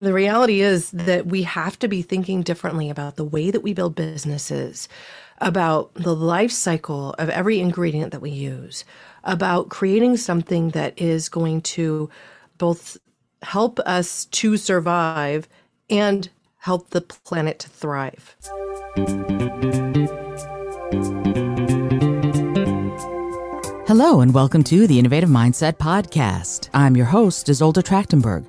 The reality is that we have to be thinking differently about the way that we build businesses, about the life cycle of every ingredient that we use, about creating something that is going to both help us to survive and help the planet to thrive. Hello and welcome to the Innovative Mindset Podcast. I'm your host, Isolde Trachtenberg.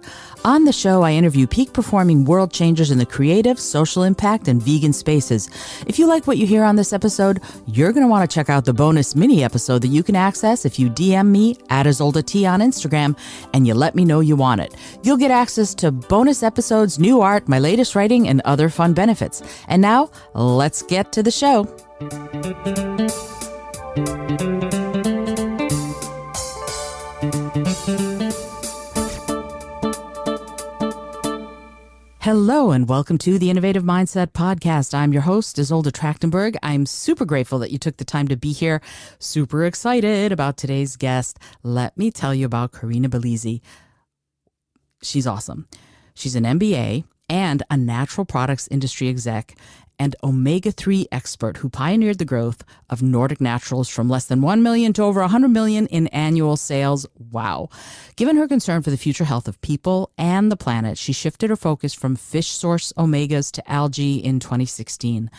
On the show, I interview peak performing world changers in the creative, social impact, and vegan spaces. If you like what you hear on this episode, you're going to want to check out the bonus mini episode that you can access if you DM me at Isolde T on Instagram and you let me know you want it. You'll get access to bonus episodes, new art, my latest writing, and other fun benefits. And now, let's get to the show. Hello and welcome to the Innovative Mindset Podcast. I'm your host, Isolde Trachtenberg. I'm super grateful that you took the time to be here. Super excited about today's guest. Let me tell you about Corinna Bellizzi. She's awesome. She's an MBA and a natural products industry exec and omega-3 expert who pioneered the growth of Nordic naturals from less than 1 million to over 100 million in annual sales. Wow. Given her concern for the future health of people and the planet, she shifted her focus from fish source omegas to algae in 2016.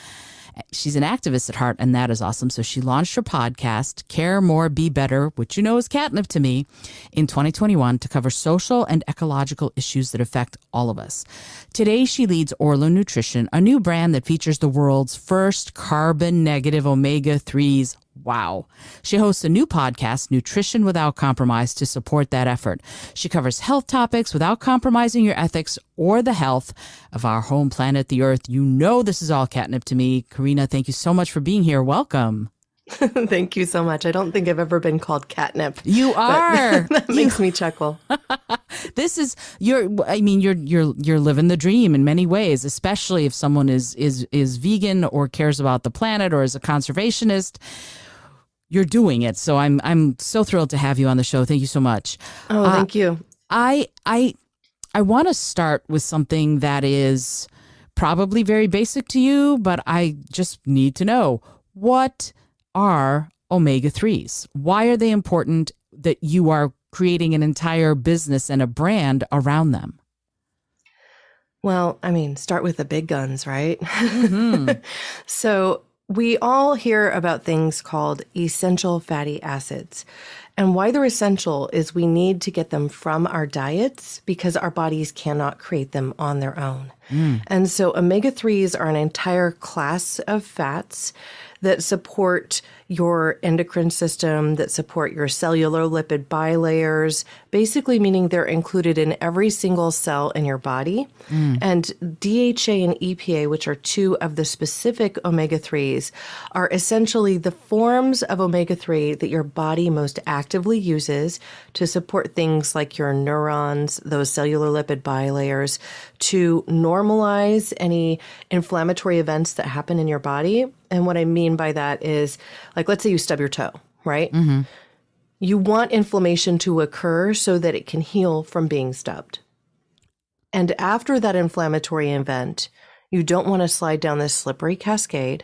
She's an activist at heart, and that is awesome. So she launched her podcast, Care More, Be Better, which you know is catnip to me, in 2021 to cover social and ecological issues that affect all of us. Today, she leads Orlo Nutrition, a new brand that features the world's first carbon-negative omega-3s. Wow. She hosts a new podcast, Nutrition Without Compromise, to support that effort. She covers health topics without compromising your ethics or the health of our home planet, the Earth. You know this is all catnip to me. Corinna, thank you so much for being here. Welcome. Thank you so much. I don't think I've ever been called catnip. You are. That makes me chuckle. This is you're living the dream in many ways, especially if someone is vegan or cares about the planet or is a conservationist. You're doing it. So I'm so thrilled to have you on the show. Thank you so much. Oh, thank you. I want to start with something that is probably very basic to you, but I just need to know, what are omega-3s? Why are they important that you are creating an entire business and a brand around them? Well, start with the big guns, right? Mm-hmm. So we all hear about things called essential fatty acids. And why they're essential is we need to get them from our diets because our bodies cannot create them on their own. And so omega-3s are an entire class of fats that support your endocrine system, that support your cellular lipid bilayers, basically meaning they're included in every single cell in your body. And DHA and EPA, which are two of the specific omega-3s, are essentially the forms of omega-3 that your body most actively uses to support things like your neurons, those cellular lipid bilayers, to normalize any inflammatory events that happen in your body. And what I mean by that is, like, let's say you stub your toe, right? Mm-hmm. You want inflammation to occur so that it can heal from being stubbed. And after that inflammatory event, you don't want to slide down this slippery cascade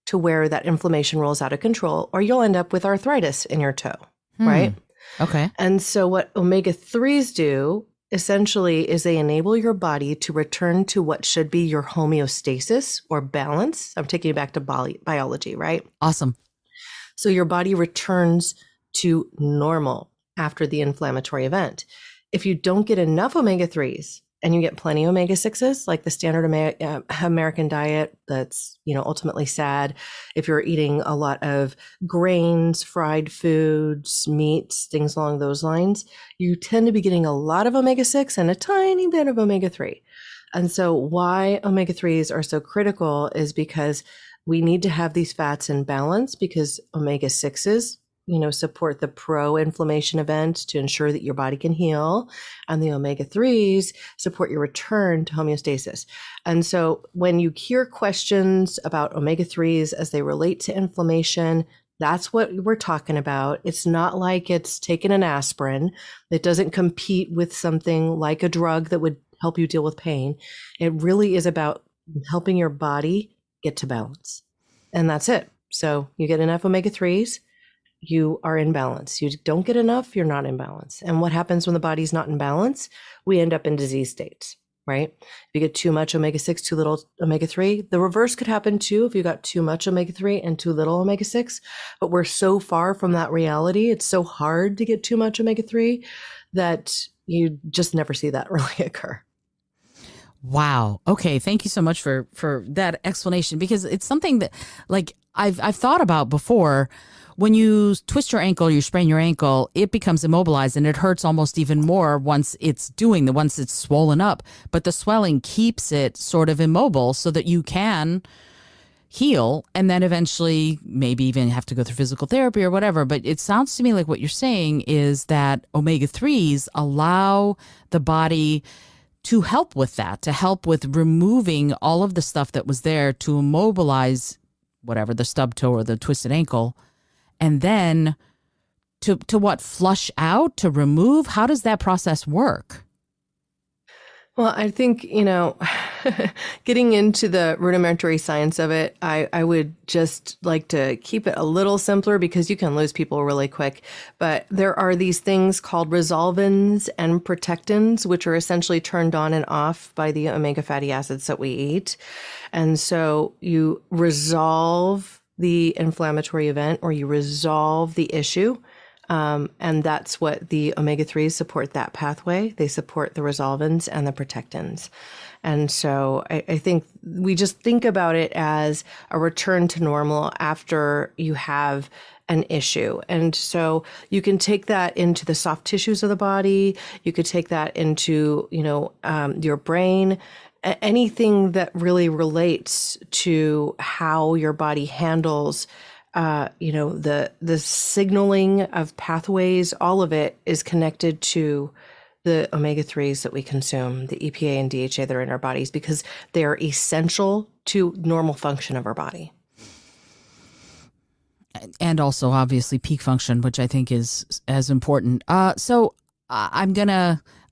to where that inflammation rolls out of control, or you'll end up with arthritis in your toe, right? Okay. And so what omega-3s do essentially is they enable your body to return to what should be your homeostasis or balance. I'm taking you back to biology, right? Awesome. So your body returns to normal after the inflammatory event. If you don't get enough omega-3s and you get plenty of omega-6s, like the standard American diet, that's, ultimately sad. If you're eating a lot of grains, fried foods, meats, things along those lines, you tend to be getting a lot of omega-6 and a tiny bit of omega-3. And so why omega-3s are so critical is because we need to have these fats in balance, because omega-6s, support the pro-inflammation event to ensure that your body can heal. And the omega-3s support your return to homeostasis. And so when you hear questions about omega-3s as they relate to inflammation, that's what we're talking about. It's not like it's taking an aspirin. It doesn't compete with something like a drug that would help you deal with pain. It really is about helping your body get to balance. And that's it. So you get enough omega-3s, you are in balance. You don't get enough, you're not in balance. And what happens when the body's not in balance? We end up in disease states, right? If you get too much omega-6, too little omega-3, the reverse could happen too if you got too much omega-3 and too little omega-6. But we're so far from that reality. It's so hard to get too much omega-3 that you just never see that really occur. Wow. Okay. Thank you so much for that explanation, because it's something that, like, I've thought about before. When you twist your ankle, you sprain your ankle, it becomes immobilized and it hurts almost even more once it's swollen up. But the swelling keeps it sort of immobile so that you can heal, and then eventually maybe even have to go through physical therapy or whatever. But it sounds to me like what you're saying is that omega-3s allow the body to help with that, to help with removing all of the stuff that was there to immobilize whatever, the stub toe or the twisted ankle, and then to what, flush out, to remove? How does that process work? Well, I think, getting into the rudimentary science of it, I would just like to keep it a little simpler because you can lose people really quick. But there are these things called resolvins and protectins, which are essentially turned on and off by the omega fatty acids that we eat. And so you resolve the inflammatory event, or you resolve the issue. And that's what the omega-3s support, that pathway. They support the resolvins and the protectins. And so I think we just think about it as a return to normal after you have an issue. And so you can take that into the soft tissues of the body. You could take that into, your brain, anything that really relates to how your body handles the signaling of pathways. All of it is connected to the omega-3s that we consume, the EPA and DHA that are in our bodies, because they are essential to normal function of our body. And also, obviously, peak function, which I think is as important. So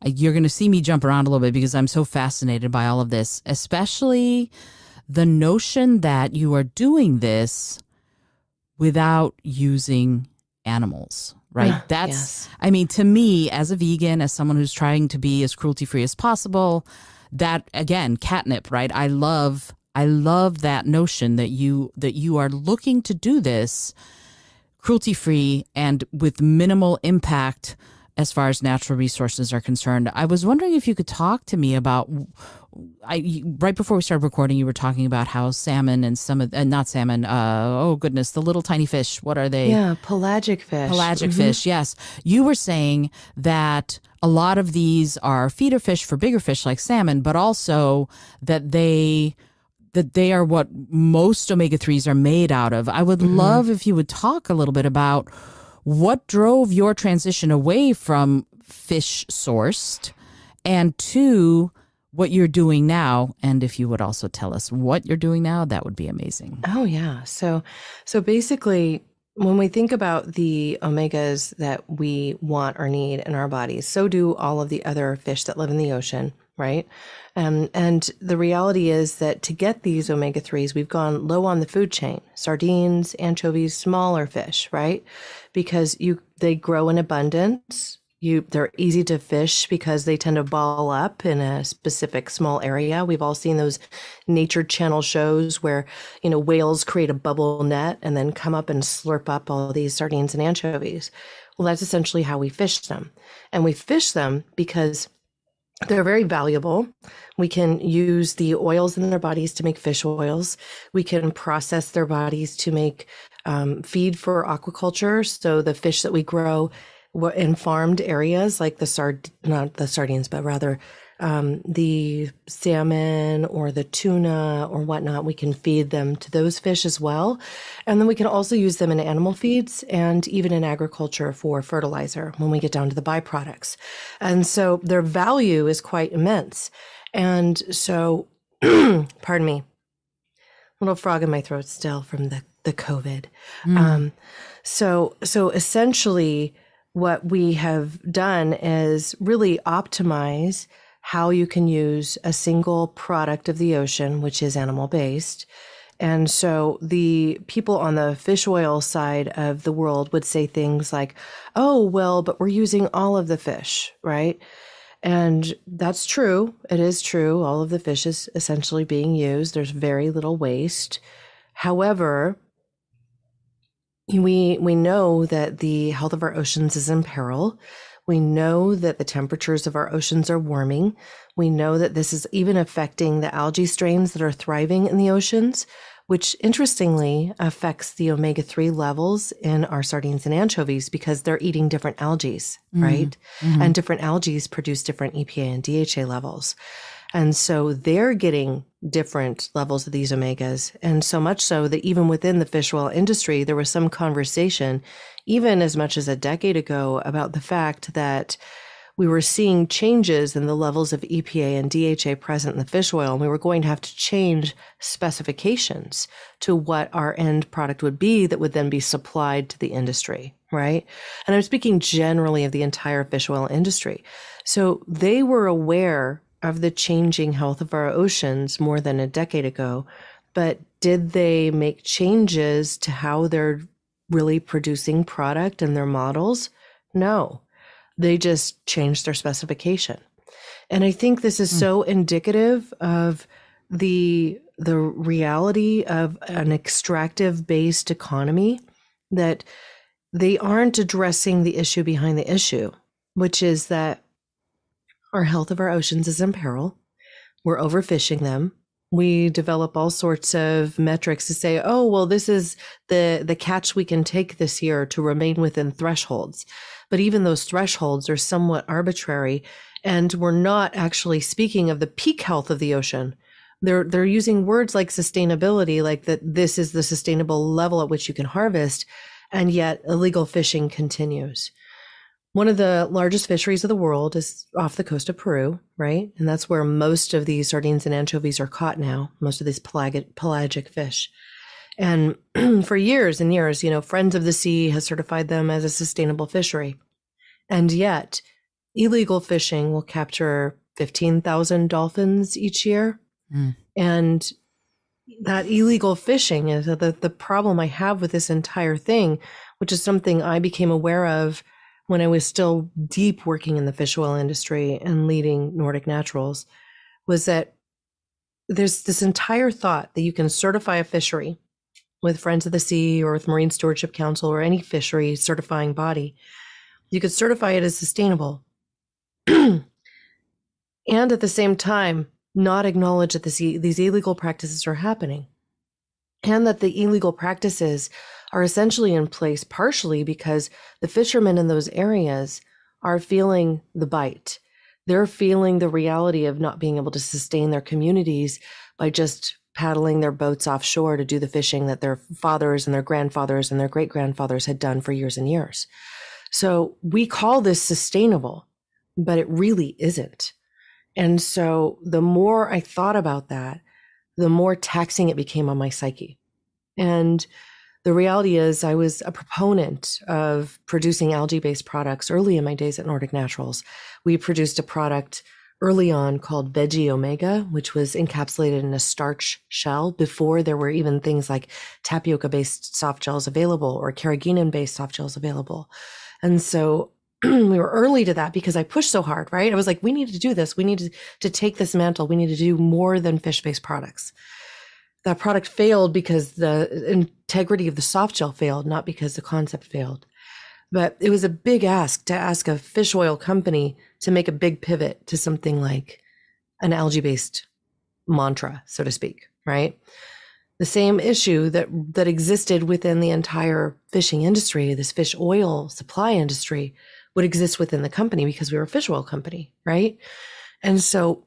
you're going to see me jump around a little bit because I'm so fascinated by all of this, especially the notion that you are doing this without using animals, right? Yes. I mean, to me, as a vegan, as someone who's trying to be as cruelty-free as possible, that, again, catnip, right? I love that notion that you are looking to do this cruelty-free and with minimal impact as far as natural resources are concerned. I was wondering if you could talk to me about, right before we started recording, you were talking about how salmon and some of, not salmon, the little tiny fish, what are they? Yeah, pelagic fish. Pelagic fish, yes. You were saying that a lot of these are feeder fish for bigger fish like salmon, but also that they are what most omega-3s are made out of. I would love if you would talk a little bit about what drove your transition away from fish sourced and to what you're doing now. And if you would also tell us what you're doing now, that would be amazing. Oh, yeah. So basically, when we think about the omegas that we want or need in our bodies, so do all of the other fish that live in the ocean, right? And the reality is that to get these omega-3s, we've gone low on the food chain. Sardines, anchovies, smaller fish, right? Because they grow in abundance. They're easy to fish because they tend to ball up in a specific small area. We've all seen those Nature Channel shows where, whales create a bubble net and then come up and slurp up all these sardines and anchovies. Well, that's essentially how we fish them. And we fish them because they're very valuable. We can use the oils in their bodies to make fish oils. We can process their bodies to make feed for aquaculture. So the fish that we grow in farmed areas, like not the sardines, but rather the salmon or the tuna or whatnot, we can feed them to those fish as well. And then we can also use them in animal feeds and even in agriculture for fertilizer when we get down to the byproducts. And so their value is quite immense. And so, pardon me, little frog in my throat still from the COVID. So essentially what we have done is really optimize how you can use a single product of the ocean, which is animal based. And so the people on the fish oil side of the world would say things like, oh, well, but we're using all of the fish, right? And that's true. It is true. All of the fish is essentially being used. There's very little waste. However, we know that the health of our oceans is in peril. We know that the temperatures of our oceans are warming. We know that this is even affecting the algae strains that are thriving in the oceans, which interestingly affects the omega-3 levels in our sardines and anchovies because they're eating different algae, right? And different algae produce different EPA and DHA levels. And so they're getting different levels of these omegas. And so much so that even within the fish oil industry, there was some conversation, even as much as a decade ago, about the fact that we were seeing changes in the levels of EPA and DHA present in the fish oil, and we were going to have to change specifications to what our end product would be that would then be supplied to the industry, right? And I'm speaking generally of the entire fish oil industry. So they were aware of the changing health of our oceans more than a decade ago, but did they make changes to how they're really producing product and their models? No. They just changed their specification. And I think this is so indicative of the reality of an extractive based economy, that they aren't addressing the issue behind the issue, which is that our health of our oceans is in peril. We're overfishing them. We develop all sorts of metrics to say, oh, well, this is the catch we can take this year to remain within thresholds. But even those thresholds are somewhat arbitrary, and we're not actually speaking of the peak health of the ocean. They're using words like sustainability, like that this is the sustainable level at which you can harvest, and yet illegal fishing continues. One of the largest fisheries of the world is off the coast of Peru, right? And that's where most of these sardines and anchovies are caught now, most of these pelagic fish. And for years and years, Friends of the Sea has certified them as a sustainable fishery. And yet, illegal fishing will capture 15,000 dolphins each year. And that illegal fishing is the problem I have with this entire thing, which is something I became aware of when I was still deep working in the fish oil industry and leading Nordic Naturals, was that there's this entire thought that you can certify a fishery with Friends of the Sea or with Marine Stewardship Council or any fishery certifying body. You could certify it as sustainable and at the same time not acknowledge that these illegal practices are happening, and that the illegal practices are essentially in place partially because the fishermen in those areas are feeling the bite. They're feeling the reality of not being able to sustain their communities by just paddling their boats offshore to do the fishing that their fathers and their grandfathers and their great-grandfathers had done for years and years. So we call this sustainable, but it really isn't. And so the more I thought about that, the more taxing it became on my psyche. And the reality is I was a proponent of producing algae-based products early in my days at Nordic Naturals. We produced a product early on called Veggie Omega, which was encapsulated in a starch shell before there were even things like tapioca-based soft gels available or carrageenan-based soft gels available. And so we were early to that because I pushed so hard, right? I was like, we need to do this. We need to take this mantle. We need to do more than fish-based products. That product failed because the integrity of the soft gel failed, not because the concept failed. But it was a big ask to ask a fish oil company to make a big pivot to something like an algae-based mantra, so to speak, right? The same issue that existed within the entire fishing industry, this fish oil supply industry, would exist within the company because we were a fish oil company, right? And so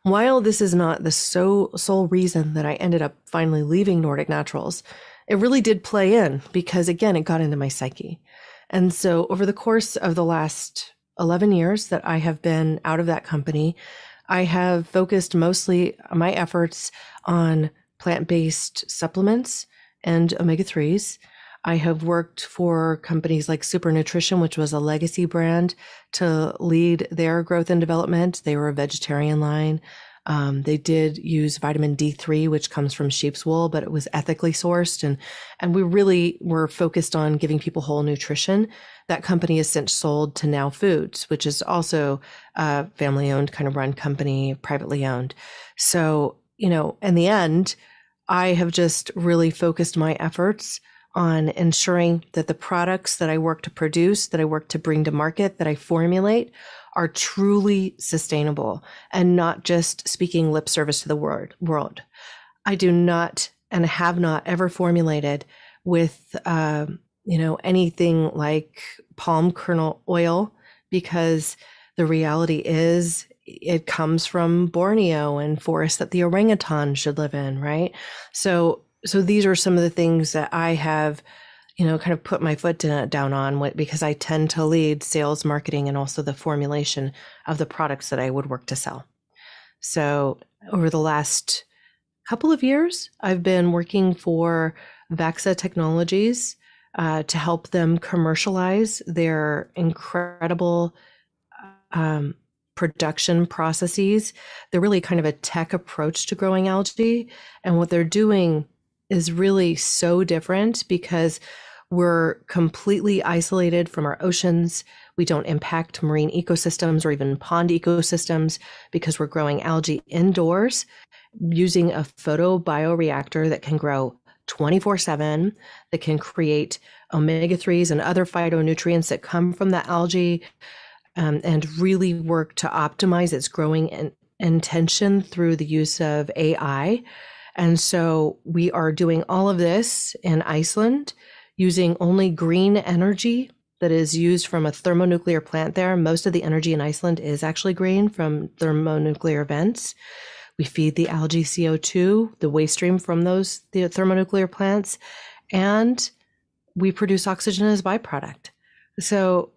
while this is not the sole reason that I ended up finally leaving Nordic Naturals, it really did play in because, again, it got into my psyche. And so over the course of the last 11 years that I have been out of that company, I have focused mostly my efforts on plant-based supplements and omega-3s. I have worked for companies like Super Nutrition, which was a legacy brand, to lead their growth and development. They were a vegetarian line. They did use vitamin D3, which comes from sheep's wool, but it was ethically sourced. And we really were focused on giving people whole nutrition. That company has since sold to Now Foods, which is also a family owned kind of run company, privately owned. So, in the end, I have just really focused my efforts on ensuring that the products that I work to produce, that I work to bring to market, that I formulate are truly sustainable and not just speaking lip service to the world. I do not and have not ever formulated with, anything like palm kernel oil, because the reality is it comes from Borneo and forests that the orangutan should live in, right? So these are some of the things that I have, kind of put my foot down on, because I tend to lead sales, marketing, and also the formulation of the products that I would work to sell. So over the last couple of years, I've been working for Vaxa Technologies to help them commercialize their incredible production processes. They're really kind of a tech approach to growing algae. And what they're doing is really so different because we're completely isolated from our oceans. We don't impact marine ecosystems or even pond ecosystems because we're growing algae indoors using a photobioreactor that can grow 24/7, that can create omega-3s and other phytonutrients that come from the algae, and really work to optimize its growing intention through the use of AI. And so we are doing all of this in Iceland using only green energy that is used from a thermonuclear plant there. Most of the energy in Iceland is actually green from thermonuclear vents. We feed the algae CO2, the waste stream from the thermonuclear plants, and we produce oxygen as a byproduct. So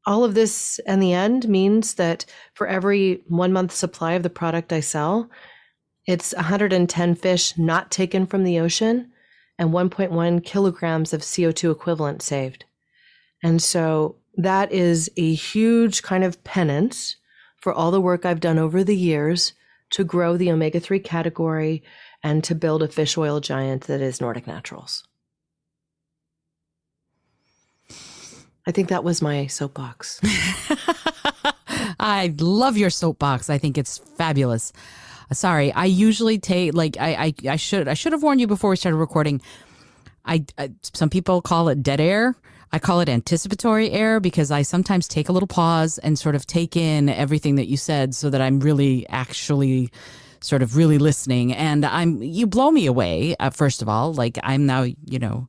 all of this in the end means that for every 1 month supply of the product I sell, it's 110 fish not taken from the ocean and 1.1 kilograms of CO2 equivalent saved. And so that is a huge kind of penance for all the work I've done over the years to grow the omega-3 category and to build a fish oil giant that is Nordic Naturals. I think that was my soapbox. I love your soapbox. I think it's fabulous. Sorry, I usually take I should have warned you before we started recording. Some people call it dead air. I call it anticipatory air because I sometimes take a little pause and sort of take in everything that you said so that I'm really actually sort of really listening. And you blow me away. First of all, like I'm now,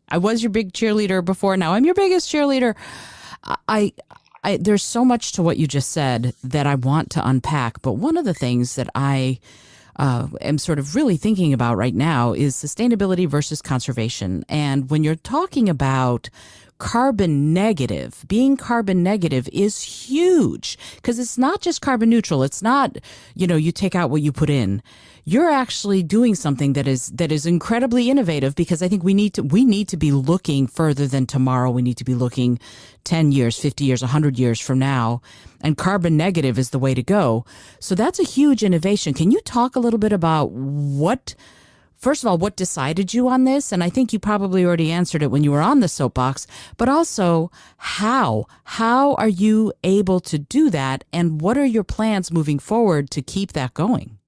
I was your big cheerleader before. Now I'm your biggest cheerleader. There's so much to what you just said that I want to unpack. But one of the things that I am sort of really thinking about right now is sustainability versus conservation. And when you're talking about being carbon negative is huge because it's not just carbon neutral. It's not, you take out what you put in. You're actually doing something that is incredibly innovative because I think we need to be looking further than tomorrow. We need to be looking 10 years, 50 years, 100 years from now. And carbon negative is the way to go. So that's a huge innovation. Can you talk a little bit about first of all, what decided you on this? And I think you probably already answered it when you were on the soapbox, but also how are you able to do that? And what are your plans moving forward to keep that going?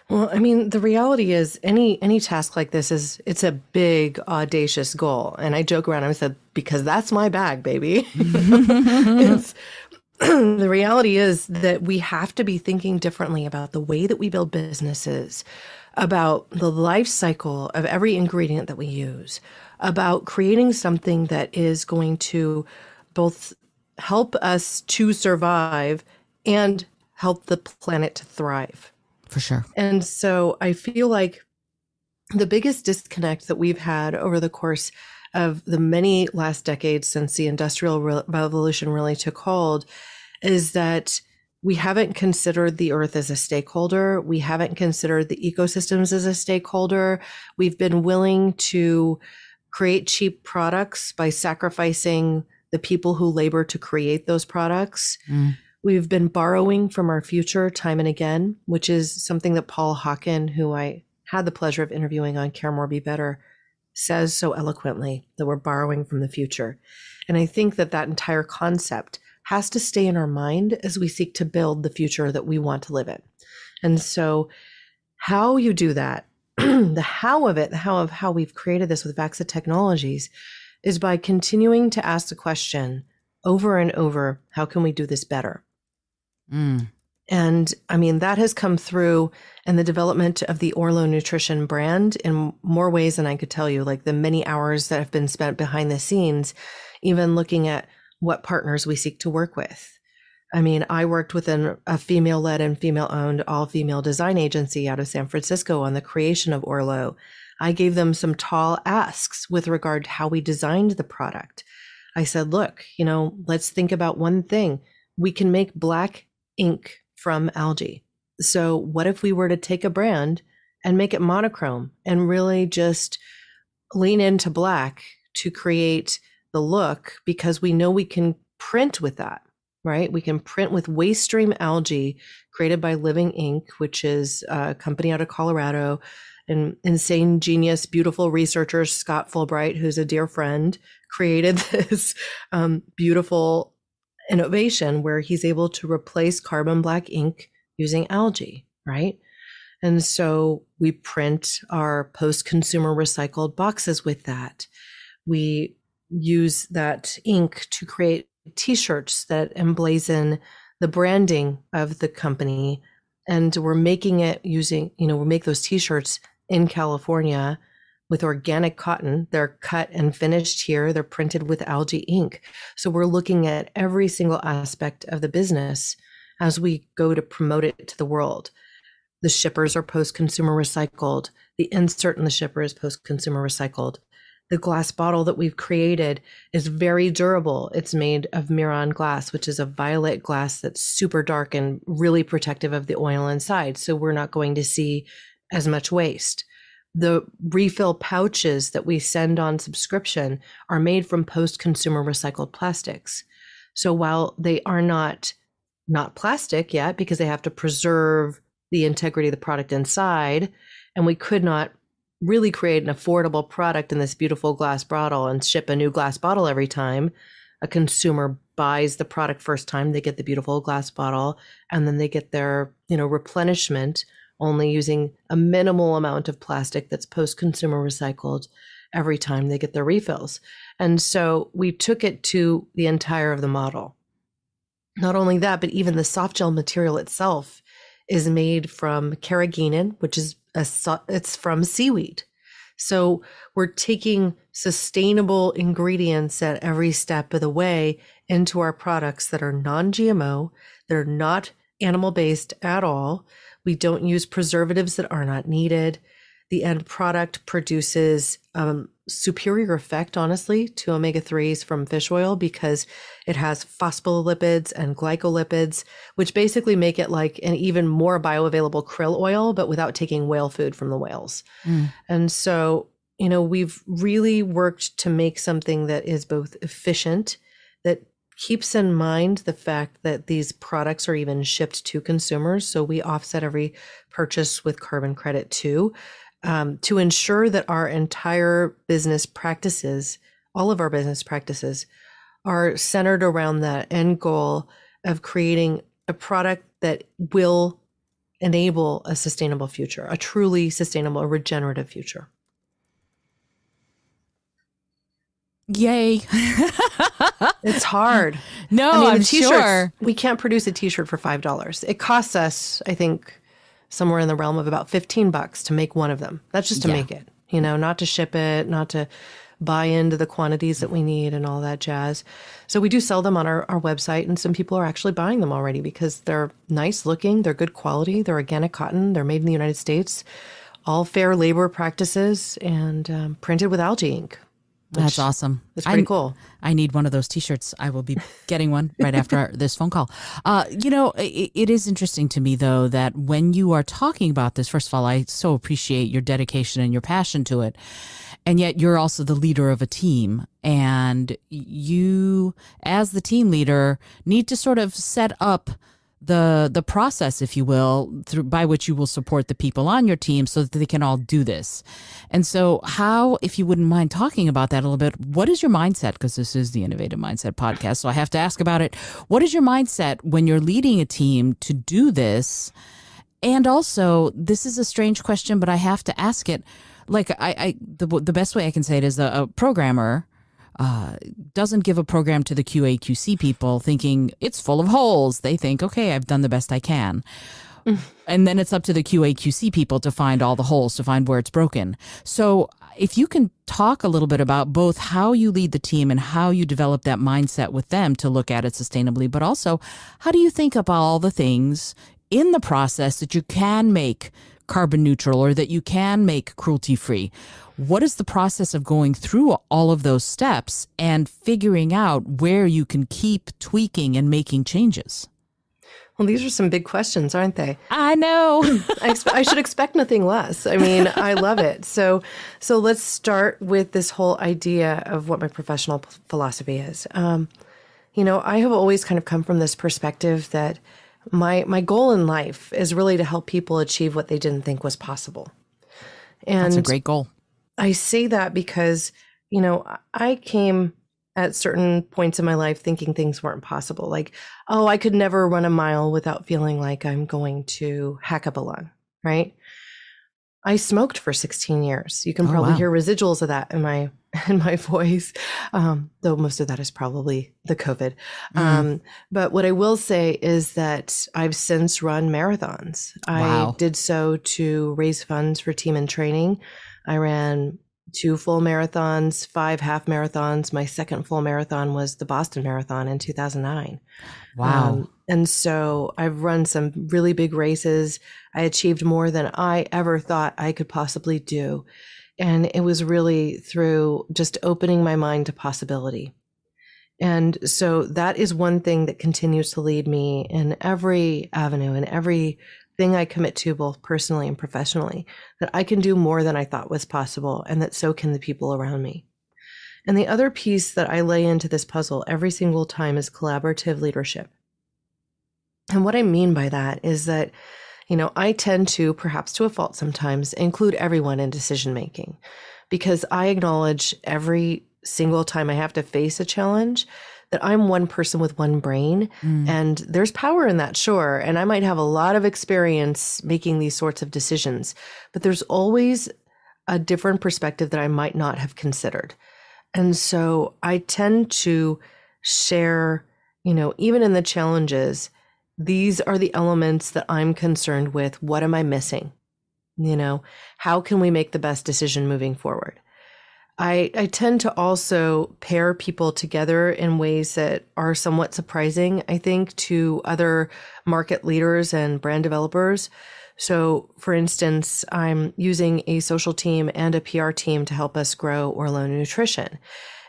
Well, I mean, the reality is any task like this it's a big, audacious goal. And I joke around, I said, because that's my bag, baby. The reality is that we have to be thinking differently about the way that we build businesses, about the life cycle of every ingredient that we use, about creating something that is going to both help us to survive and help the planet to thrive. For sure. And so I feel like the biggest disconnect that we've had over the course of the many last decades since the Industrial Revolution really took hold is that we haven't considered the earth as a stakeholder. We haven't considered the ecosystems as a stakeholder. We've been willing to create cheap products by sacrificing the people who labor to create those products. We've been borrowing from our future time and again, which is something that Paul Hawken, who I had the pleasure of interviewing on Care More Be Better, says so eloquently, that we're borrowing from the future. And I think that that entire concept has to stay in our mind as we seek to build the future that we want to live in. And so how you do that, the how of it, the how of how we've created this with Vaxa Technologies, is by continuing to ask the question over and over, how can we do this better? And I mean, that has come through in the development of the Orlo Nutrition brand in more ways than I could tell you, like the many hours that have been spent behind the scenes, even looking at what partners we seek to work with. I mean, I worked with a female-led and female-owned all-female design agency out of San Francisco on the creation of Orlo. I gave them some tall asks with regard to how we designed the product. I said, look, let's think about one thing. We can make black ink from algae. So what if we were to take a brand and make it monochrome and really just lean into black to create the look, because we know we can print with that, right? We can print with waste stream algae created by Living Ink, which is a company out of Colorado, an insane genius, beautiful researcher, Scott Fulbright, who's a dear friend, created this beautiful innovation where he's able to replace carbon black ink using algae, right? And so we print our post-consumer recycled boxes with that. We use that ink to create t-shirts that emblazon the branding of the company. And we're making it using, we make those t-shirts in California with organic cotton. They're cut and finished here. They're printed with algae ink. So we're looking at every single aspect of the business as we go to promote it to the world. The shippers are post-consumer recycled. The insert in the shipper is post-consumer recycled. The glass bottle that we've created is very durable. It's made of Miron glass, which is a violet glass that's super dark and really protective of the oil inside. So we're not going to see as much waste. The refill pouches that we send on subscription are made from post-consumer recycled plastics. So while they are not plastic yet, because they have to preserve the integrity of the product inside, and we could not really create an affordable product in this beautiful glass bottle and ship a new glass bottle every time a consumer buys the product first time, they get the beautiful glass bottle, and then they get their, replenishment only using a minimal amount of plastic that's post-consumer recycled every time they get their refills. And so we took it to the entire of the model. Not only that, but even the soft gel material itself is made from carrageenan, which is it's from seaweed. So we're taking sustainable ingredients at every step of the way into our products that are non-GMO. They're not animal-based at all. We don't use preservatives that are not needed. The end product produces superior effect, honestly, to omega-3s from fish oil because it has phospholipids and glycolipids, which basically make it like an even more bioavailable krill oil, but without taking whale food from the whales. And so, we've really worked to make something that is both efficient, that keeps in mind the fact that these products are even shipped to consumers. So we offset every purchase with carbon credit too, to ensure that our entire business practices, all of our business practices, are centered around that end goal of creating a product that will enable a sustainable future, a truly sustainable, a regenerative future. Yay. It's hard. No, I'm sure. We can't produce a t-shirt for $5. It costs us, I think, somewhere in the realm of about $15 to make one of them. That's just to make it, not to ship it, not to buy into the quantities that we need and all that jazz. So we do sell them on our website, and some people are actually buying them already because they're nice looking, they're good quality, they're organic cotton, they're made in the United States, all fair labor practices, and printed with algae ink. That's which awesome. is pretty cool. I need one of those T-shirts. I will be getting one right after this phone call. It is interesting to me, though, that when you are talking about this, first of all, I so appreciate your dedication and your passion to it. And yet you're also the leader of a team. And you, as the team leader, need to sort of set up the process, if you will, by which you will support the people on your team so that they can all do this. And so how, if you wouldn't mind talking about that a little bit, what is your mindset? Because this is the Innovative Mindset podcast, so I have to ask about it. What is your mindset when you're leading a team to do this? And also, this is a strange question, but I have to ask it. Like the best way I can say it is a programmer doesn't give a program to the QA QC people thinking it's full of holes. They think, okay, I've done the best I can. And then it's up to the QA QC people to find all the holes, to find where it's broken. So if you can talk a little bit about both how you lead the team and how you develop that mindset with them to look at it sustainably, but also how do you think about all the things in the process that you can make carbon neutral or that you can make cruelty free? What is the process of going through all of those steps and figuring out where you can keep tweaking and making changes? Well, these are some big questions, aren't they? I know. I should expect nothing less. I mean, I love it. So let's start with this whole idea of what my professional philosophy is. I have always kind of come from this perspective that my goal in life is really to help people achieve what they didn't think was possible. And that's a great goal. I say that because, I came at certain points in my life thinking things weren't possible. Like, oh, I could never run a mile without feeling like I'm going to hack up a lung, right? I smoked for 16 years. You can probably hear residuals of that in my voice, though most of that is probably the COVID. But what I will say is that I've since run marathons. I did so to raise funds for Team in Training. I ran 2 full marathons, 5 half marathons. My second full marathon was the Boston Marathon in 2009. Wow. And so I've run some really big races. I achieved more than I ever thought I could possibly do. And it was really through just opening my mind to possibility. And so that is one thing that continues to lead me in every avenue and every thing I commit to, both personally and professionally, that I can do more than I thought was possible, and that so can the people around me. And the other piece that I lay into this puzzle every single time is collaborative leadership. And what I mean by that is that, I tend to, perhaps to a fault sometimes, include everyone in decision making, because I acknowledge every single time I have to face a challenge that I'm one person with one brain, and there's power in that, sure. And I might have a lot of experience making these sorts of decisions, but there's always a different perspective that I might not have considered. And so I tend to share, even in the challenges, these are the elements that I'm concerned with. What am I missing? How can we make the best decision moving forward? I tend to also pair people together in ways that are somewhat surprising, I think, to other market leaders and brand developers. So, for instance, I'm using a social team and a PR team to help us grow Orlo Nutrition.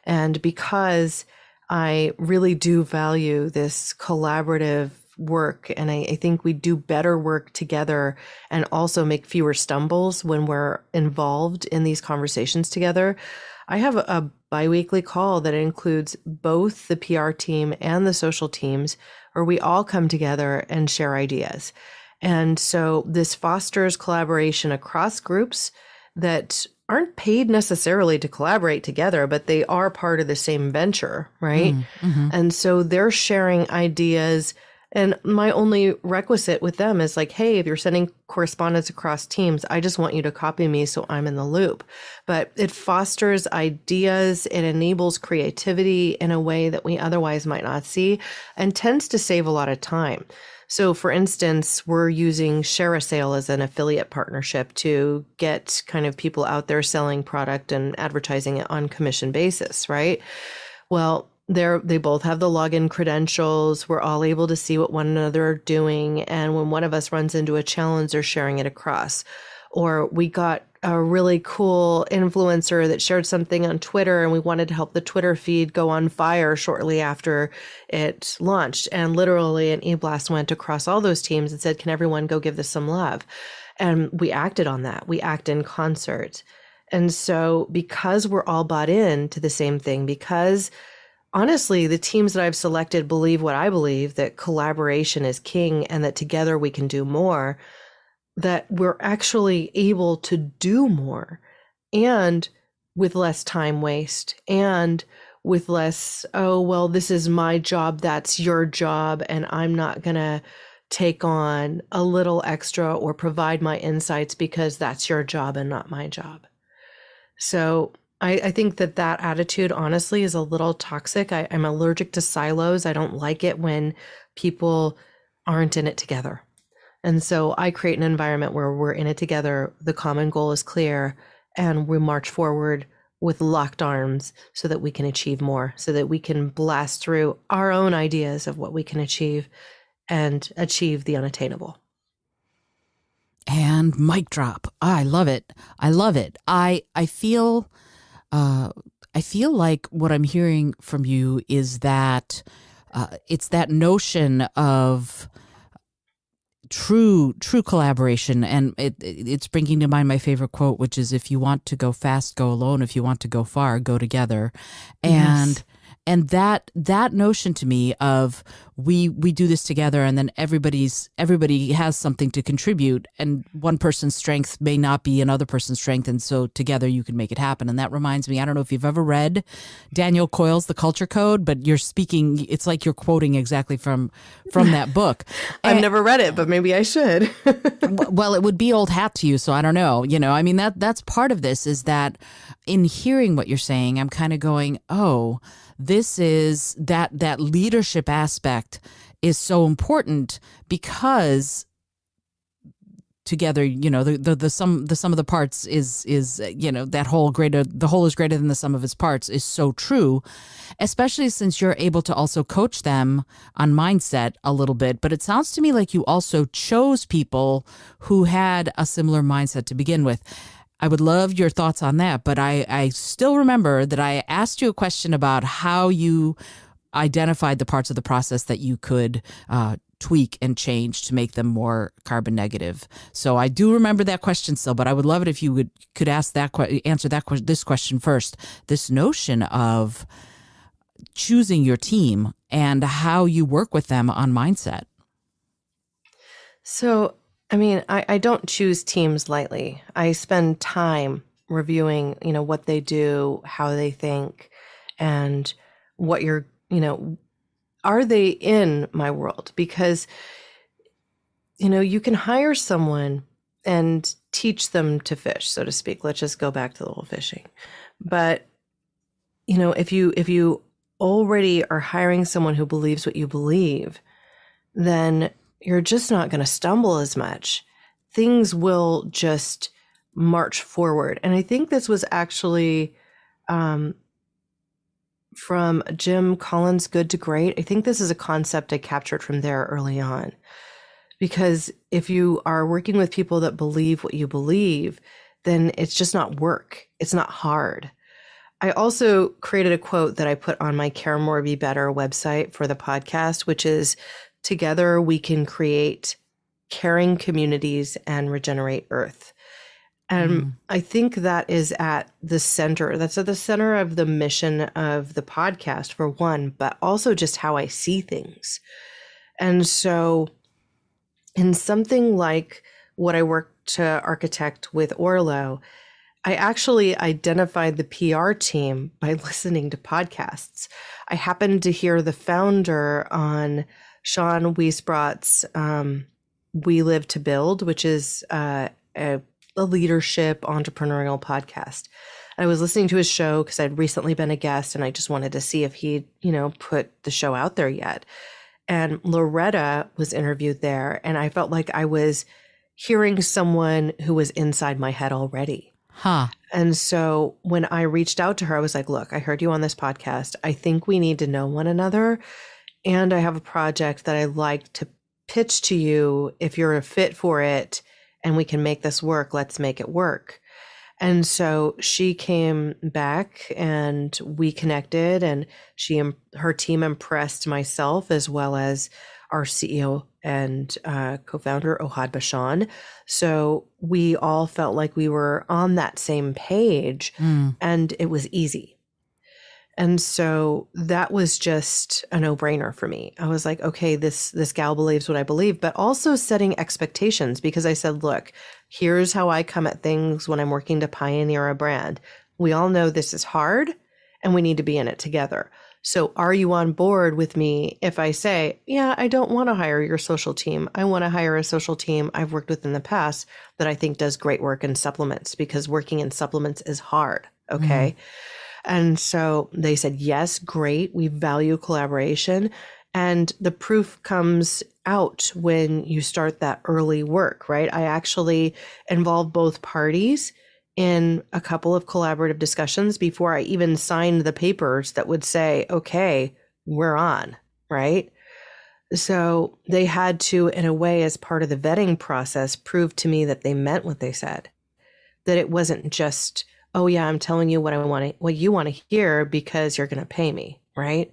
And because I really do value this collaborative work, and I think we do better work together and also make fewer stumbles when we're involved in these conversations together, I have a biweekly call that includes both the PR team and the social teams, where we all come together and share ideas. And so this fosters collaboration across groups that aren't paid necessarily to collaborate together, but they are part of the same venture, right? And so they're sharing ideas. And my only requisite with them is like, hey, if you're sending correspondence across teams, I just want you to copy me so I'm in the loop. But it fosters ideas, it enables creativity in a way that we otherwise might not see, and tends to save a lot of time. So for instance, we're using Share a Sale as an affiliate partnership to get kind of people out there selling product and advertising it on commission basis, right? Well, They both have the login credentials. We're all able to see what one another are doing. And when one of us runs into a challenge, they're sharing it across. Or we got a really cool influencer that shared something on Twitter, and we wanted to help the Twitter feed go on fire shortly after it launched. And literally an e-blast went across all those teams and said, can everyone go give this some love? And we acted on that. We act in concert. And so because we're all bought in to the same thing, because honestly, the teams that I've selected believe what I believe, that collaboration is king and that together we can do more, that we're actually able to do more and with less time waste and with less, oh, well, this is my job, that's your job, and I'm not going to take on a little extra or provide my insights because that's your job and not my job. So I think that attitude, honestly, is a little toxic. I'm allergic to silos. I don't like it when people aren't in it together. And so I create an environment where we're in it together. The common goal is clear, and we march forward with locked arms so that we can achieve more, so that we can blast through our own ideas of what we can achieve and achieve the unattainable. And mic drop. I love it. I love it. I feel like what I'm hearing from you is that it's that notion of true collaboration, and it's bringing to mind my favorite quote, which is, if you want to go fast, go alone. If you want to go far, go together. Yes. And that notion to me of we do this together, and then everybody has something to contribute, and one person's strength may not be another person's strength, and so together you can make it happen. And that reminds me, I don't know if you've ever read Daniel Coyle's The Culture Code, but you're speaking, it's like you're quoting exactly from that book. I've never read it, but maybe I should. Well, it would be old hat to you, so I don't know. I mean, that's part of this, is that in hearing what you're saying, I'm kind of going, oh, this is that leadership aspect is so important, because together, the sum of the parts is that whole greater, the whole is greater than the sum of its parts, is so true, especially since you're able to also coach them on mindset a little bit. But it sounds to me like you also chose people who had a similar mindset to begin with. I would love your thoughts on that, but I still remember that I asked you a question about how you identified the parts of the process that you could tweak and change to make them more carbon negative. So I do remember that question still, but I would love it if you could answer this question first. This notion of choosing your team and how you work with them on mindset. So, I mean, I don't choose teams lightly. I spend time reviewing, what they do, how they think, and what are they in my world? Because, you can hire someone and teach them to fish, so to speak. Let's just go back to the whole fishing. But, if you already are hiring someone who believes what you believe, then you're just not going to stumble as much. Things will just march forward. And I think this was actually from Jim Collins' Good to Great. I think this is a concept I captured from there early on. Because if you are working with people that believe what you believe, then it's just not work. It's not hard. I also created a quote that I put on my Care More Be Better website for the podcast, which is, together we can create caring communities and regenerate Earth. And I think that is at the center. That's at the center of the mission of the podcast, for one, but also just how I see things. And so in something like what I work to architect with Orlo, I actually identified the PR team by listening to podcasts. I happened to hear the founder on Sean Wiesbrott's We Live to Build, which is a leadership entrepreneurial podcast. I was listening to his show because I'd recently been a guest, and I just wanted to see if he'd, put the show out there yet. And Loretta was interviewed there, and I felt like I was hearing someone who was inside my head already. Huh. And so when I reached out to her, I was like, look, I heard you on this podcast. I think we need to know one another. And I have a project that I'd like to pitch to you. If you're a fit for it and we can make this work, let's make it work. And so she came back and we connected, and her team impressed myself as well as our CEO and co-founder Ohad Bashan. So we all felt like we were on that same page, and it was easy. And so that was just a no-brainer for me. I was like, okay, this gal believes what I believe, but also setting expectations, because I said, look, here's how I come at things when I'm working to pioneer a brand. We all know this is hard and we need to be in it together. So are you on board with me if I say, yeah, I don't want to hire your social team. I want to hire a social team I've worked with in the past that I think does great work in supplements, because working in supplements is hard. Okay. And so they said, yes, great. We value collaboration. And the proof comes out when you start that early work, right? I actually involved both parties in a couple of collaborative discussions before I even signed the papers that would say, okay, we're on, right? So they had to, in a way, as part of the vetting process, prove to me that they meant what they said, that it wasn't just, oh yeah, I'm telling you what you want to hear because you're going to pay me, right?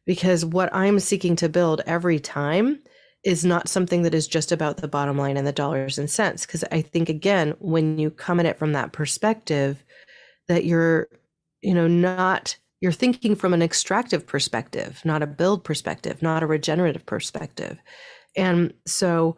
Because what I'm seeking to build every time is not something that is just about the bottom line and the dollars and cents. Because I think, again, when you come at it from that perspective, that you're thinking from an extractive perspective, not a build perspective, not a regenerative perspective. And so,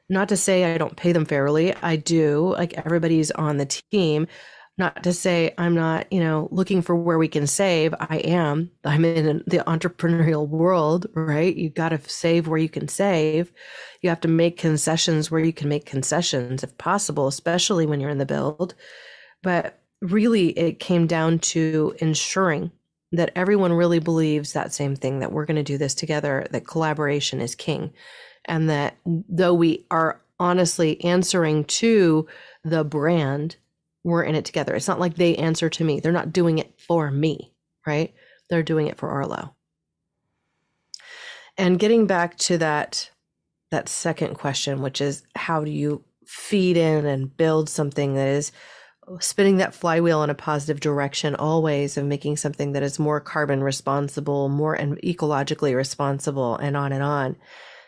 not to say I don't pay them fairly, I do, like everybody's on the team. Not to say I'm not, looking for where we can save. I'm in the entrepreneurial world, right? You got to save where you can save. You have to make concessions where you can make concessions if possible, especially when you're in the build. But really, it came down to ensuring that everyone really believes that same thing, that we're going to do this together, that collaboration is king. And that though we are honestly answering to the brand, we're in it together. It's not like they answer to me. They're not doing it for me, right? They're doing it for Arlo. And getting back to that second question, which is how do you feed in and build something that is spinning that flywheel in a positive direction always, of making something that is more carbon responsible, more and ecologically responsible, and on and on.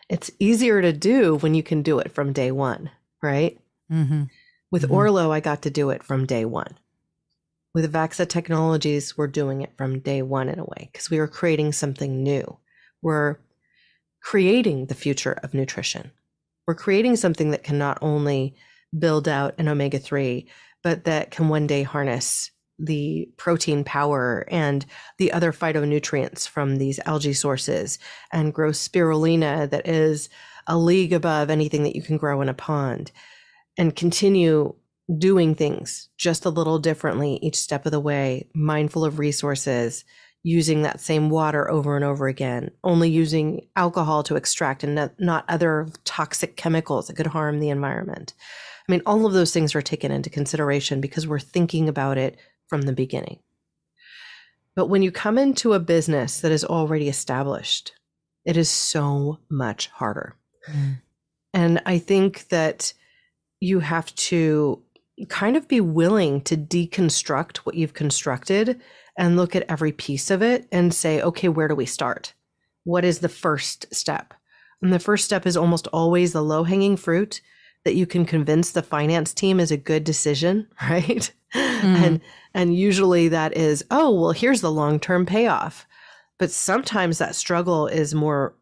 It's easier to do when you can do it from day one, right? With Orlo, I got to do it from day one. With Vaxa Technologies, we're doing it from day one in a way, because we were creating something new. We're creating the future of nutrition. We're creating something that can not only build out an omega-3, but that can one day harness the protein power and the other phytonutrients from these algae sources, and grow spirulina that is a league above anything that you can grow in a pond, and continue doing things just a little differently each step of the way, mindful of resources, using that same water over and over again, only using alcohol to extract and not other toxic chemicals that could harm the environment. I mean, all of those things are taken into consideration because we're thinking about it from the beginning. But when you come into a business that is already established, it is so much harder. And I think that you have to kind of be willing to deconstruct what you've constructed and look at every piece of it and say, okay, where do we start? What is the first step? And the first step is almost always the low-hanging fruit that you can convince the finance team is a good decision, right? And usually that is, oh, well, here's the long-term payoff. But sometimes that struggle is more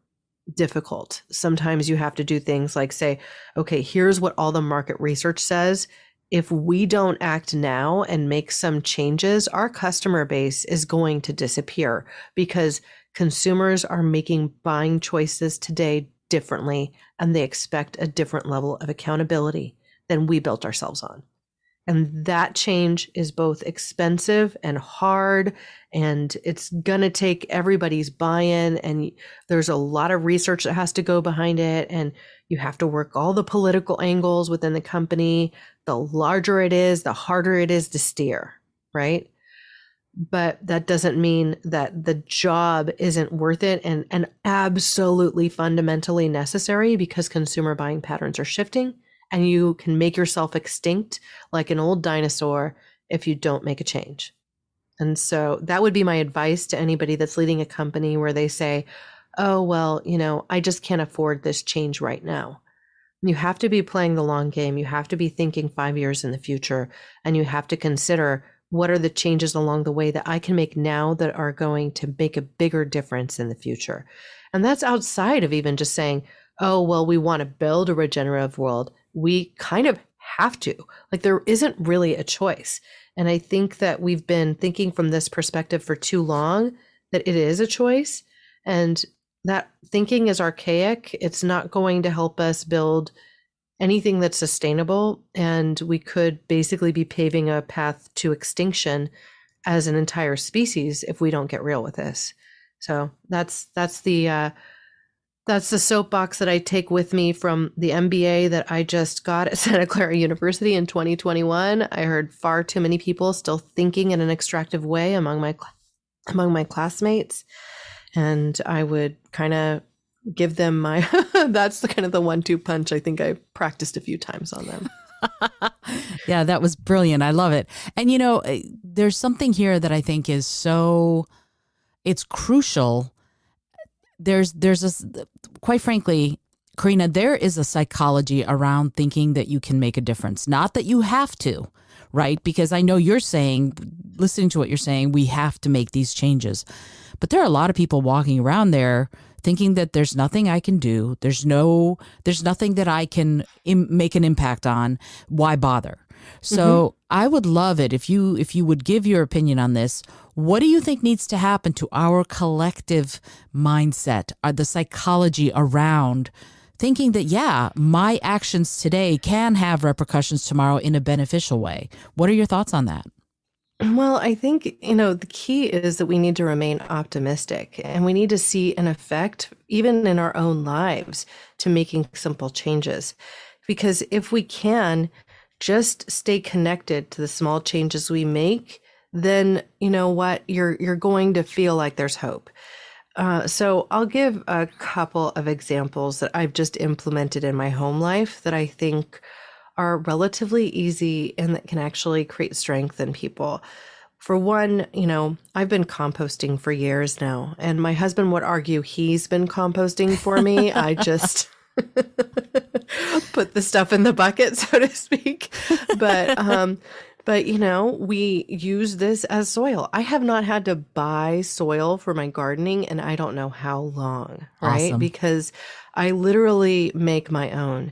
difficult. Sometimes you have to do things like say, okay, here's what all the market research says. If we don't act now and make some changes, our customer base is going to disappear because consumers are making buying choices today differently, and they expect a different level of accountability than we built ourselves on. And that change is both expensive and hard, and it's going to take everybody's buy-in, and there's a lot of research that has to go behind it, and You have to work all the political angles within the company. The larger it is, the harder it is to steer, right? But that doesn't mean that the job isn't worth it and absolutely fundamentally necessary, because consumer buying patterns are shifting and you can make yourself extinct like an old dinosaur if you don't make a change. And so that would be my advice to anybody that's leading a company where they say, oh, well, I just can't afford this change right now. You have to be playing the long game. You have to be thinking 5 years in the future, and you have to consider, what are the changes along the way that I can make now that are going to make a bigger difference in the future? And that's outside of even just saying, oh, well, we want to build a regenerative world. We kind of have to. Like, there isn't really a choice. And I think that we've been thinking from this perspective for too long, that it is a choice. And that thinking is archaic. It's not going to help us build anything that's sustainable. And we could basically be paving a path to extinction as an entire species if we don't get real with this. So that's the soapbox that I take with me from the MBA that I just got at Santa Clara University in 2021. I heard far too many people still thinking in an extractive way among my classmates, and I would kind of give them my that's the kind of the 1-2 punch I think I practiced a few times on them. Yeah, that was brilliant. I love it. And there's something here that I think is it's crucial. There's quite frankly, Corinna, there is a psychology around thinking that you can make a difference. Not that you have to, right? Because I know you're saying, listening to what you're saying, we have to make these changes. But there are a lot of people walking around there thinking that there's nothing I can do. There's nothing that I can make an impact on. Why bother? So I would love it if you would give your opinion on this. What do you think needs to happen to our collective mindset, or the psychology around thinking that, yeah, my actions today can have repercussions tomorrow in a beneficial way? What are your thoughts on that? Well, I think, the key is that we need to remain optimistic, and we need to see an effect even in our own lives to making simple changes. Because if we can just stay connected to the small changes we make, then you know what, you're going to feel like there's hope. So I'll give a couple of examples that I've just implemented in my home life that I think are relatively easy and that can actually create strength in people. For one, I've been composting for years now, and my husband would argue he's been composting for me. I just put the stuff in the bucket, so to speak. But we use this as soil. I have not had to buy soil for my gardening, and I don't know how long, right? Awesome. Because I literally make my own.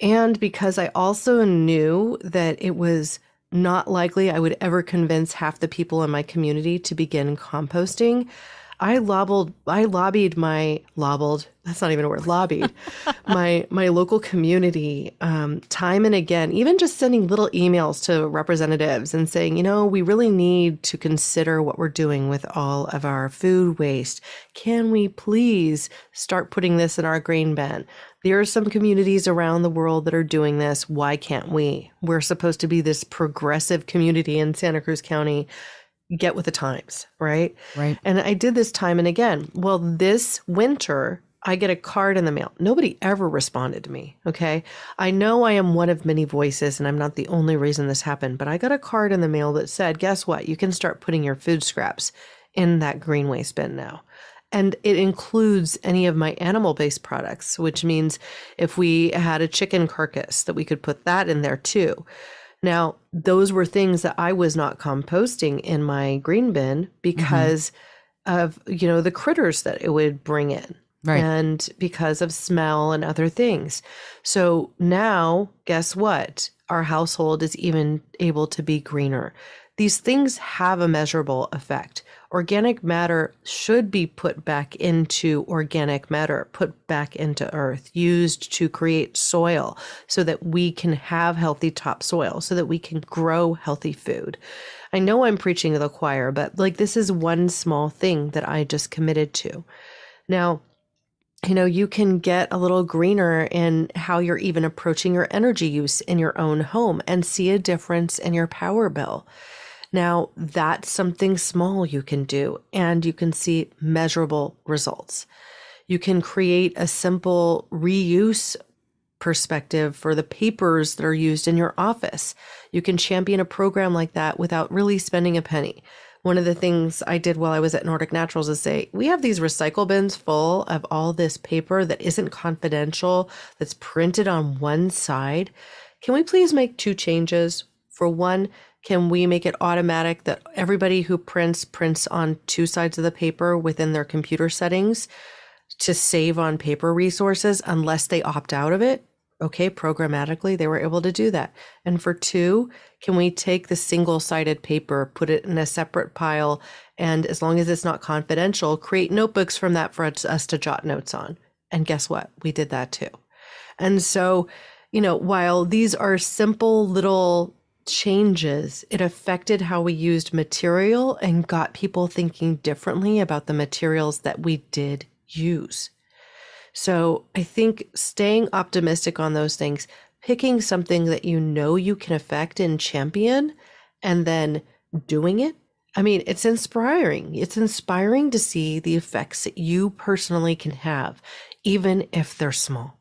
And because I also knew that it was not likely I would ever convince half the people in my community to begin composting, lobbied my local community time and again, even just sending little emails to representatives and saying, we really need to consider what we're doing with all of our food waste. Can we please start putting this in our grain bin? There are some communities around the world that are doing this. Why can't we? We're supposed to be this progressive community in Santa Cruz County. Get with the times, right? Right. And I did this time and again. Well, this winter, I get a card in the mail. Nobody ever responded to me, okay? I know I am one of many voices, and I'm not the only reason this happened, but I got a card in the mail that said, guess what? You can start putting your food scraps in that green waste bin now. And it includes any of my animal-based products, which means if we had a chicken carcass, that we could put that in there too. Now, those were things that I was not composting in my green bin because of, the critters that it would bring in. Right. And because of smell and other things. So now, guess what? Our household is even able to be greener. These things have a measurable effect. Organic matter should be put back into organic matter, put back into earth, used to create soil so that we can have healthy topsoil, so that we can grow healthy food. I know I'm preaching to the choir, but this is one small thing that I just committed to. Now, You can get a little greener in how you're even approaching your energy use in your own home and see a difference in your power bill. Now, that's something small you can do, and you can see measurable results. You can create a simple reuse perspective for the papers that are used in your office. You can champion a program like that without really spending a penny. One of the things I did while I was at Nordic Naturals is say, we have these recycle bins full of all this paper that isn't confidential, that's printed on one side. Can we please make two changes? For one, can we make it automatic that everybody who prints on two sides of the paper within their computer settings to save on paper resources unless they opt out of it? Okay, programmatically, they were able to do that. And for two, can we take the single-sided paper, put it in a separate pile, and as long as it's not confidential, create notebooks from that for us to jot notes on? And guess what? We did that too. And so, while these are simple little changes, it affected how we used material and got people thinking differently about the materials that we did use. So I think staying optimistic on those things, picking something that you can affect and champion, and then doing it. I mean, it's inspiring. It's inspiring to see the effects that you personally can have, even if they're small.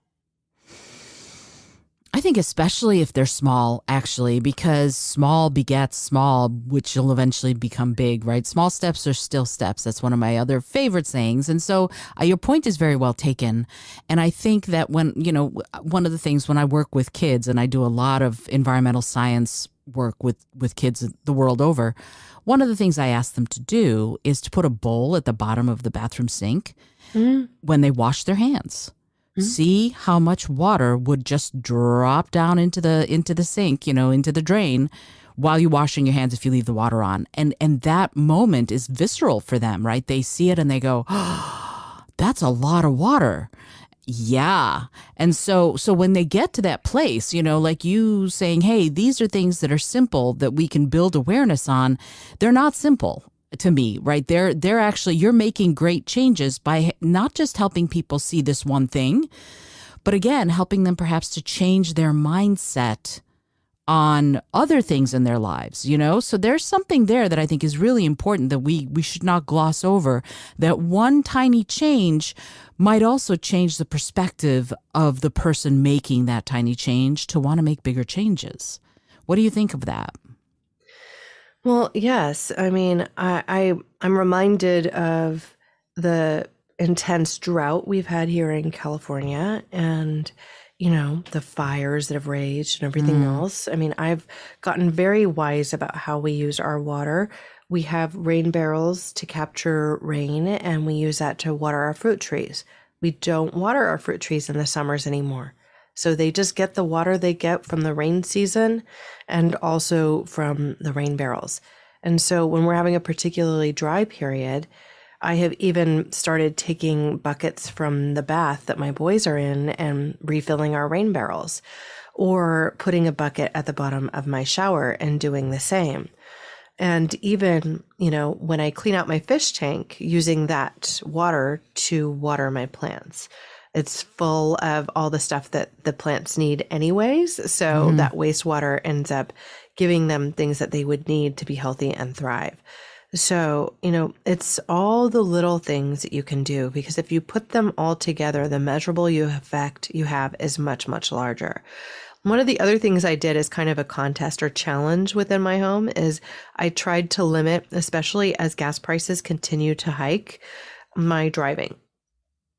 I think especially if they're small, actually, because small begets small, which will eventually become big, right? Small steps are still steps. That's one of my other favorite sayings. And so your point is very well taken. And I think that one of the things when I work with kids, and I do a lot of environmental science work with kids the world over, one of the things I ask them to do is to put a bowl at the bottom of the bathroom sink when they wash their hands. See how much water would just drop down into the sink, into the drain while you're washing your hands if you leave the water on. And that moment is visceral for them, right? They see it and they go, oh, that's a lot of water. Yeah. And so when they get to that place, like you saying, hey, these are things that are simple that we can build awareness on. They're not simple to me, right? They're actually, you're making great changes by not just helping people see this one thing, but again, helping them perhaps to change their mindset on other things in their lives, So there's something there that I think is really important that we should not gloss over, that one tiny change might also change the perspective of the person making that tiny change to want to make bigger changes. What do you think of that? Well, yes. I mean, I'm reminded of the intense drought we've had here in California and, the fires that have raged and everything else. I mean, I've gotten very wise about how we use our water. We have rain barrels to capture rain, and we use that to water our fruit trees. We don't water our fruit trees in the summers anymore. So they just get the water they get from the rain season and also from the rain barrels. And so when we're having a particularly dry period, I have even started taking buckets from the bath that my boys are in and refilling our rain barrels, or putting a bucket at the bottom of my shower and doing the same. And even, when I clean out my fish tank, using that water to water my plants. It's full of all the stuff that the plants need anyways. So that wastewater ends up giving them things that they would need to be healthy and thrive. So, it's all the little things that you can do, because if you put them all together, the measurable effect you have is much, much larger. One of the other things I did as kind of a contest or challenge within my home is I tried to limit, especially as gas prices continue to hike, my driving.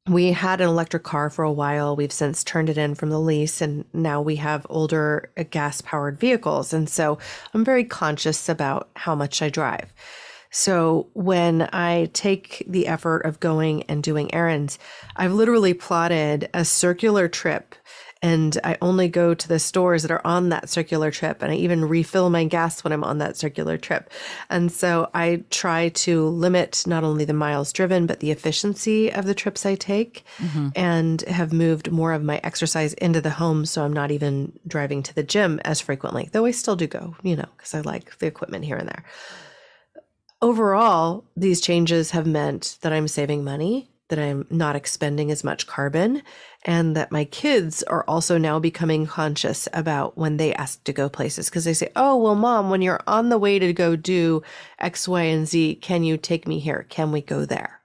We had an electric car for a while. We've since turned it in from the lease, and now we have older gas-powered vehicles. And so I'm very conscious about how much I drive. So when I take the effort of going and doing errands, I've literally plotted a circular trip, and I only go to the stores that are on that circular trip. And I even refill my gas when I'm on that circular trip. And so I try to limit not only the miles driven, but the efficiency of the trips I take, and have moved more of my exercise into the home. So I'm not even driving to the gym as frequently, though I still do go, because I like the equipment here and there. Overall, these changes have meant that I'm saving money, that I'm not expending as much carbon, and that my kids are also now becoming conscious about when they ask to go places, because they say, oh, well, mom, when you're on the way to go do X, Y, and Z, can you take me here? Can we go there?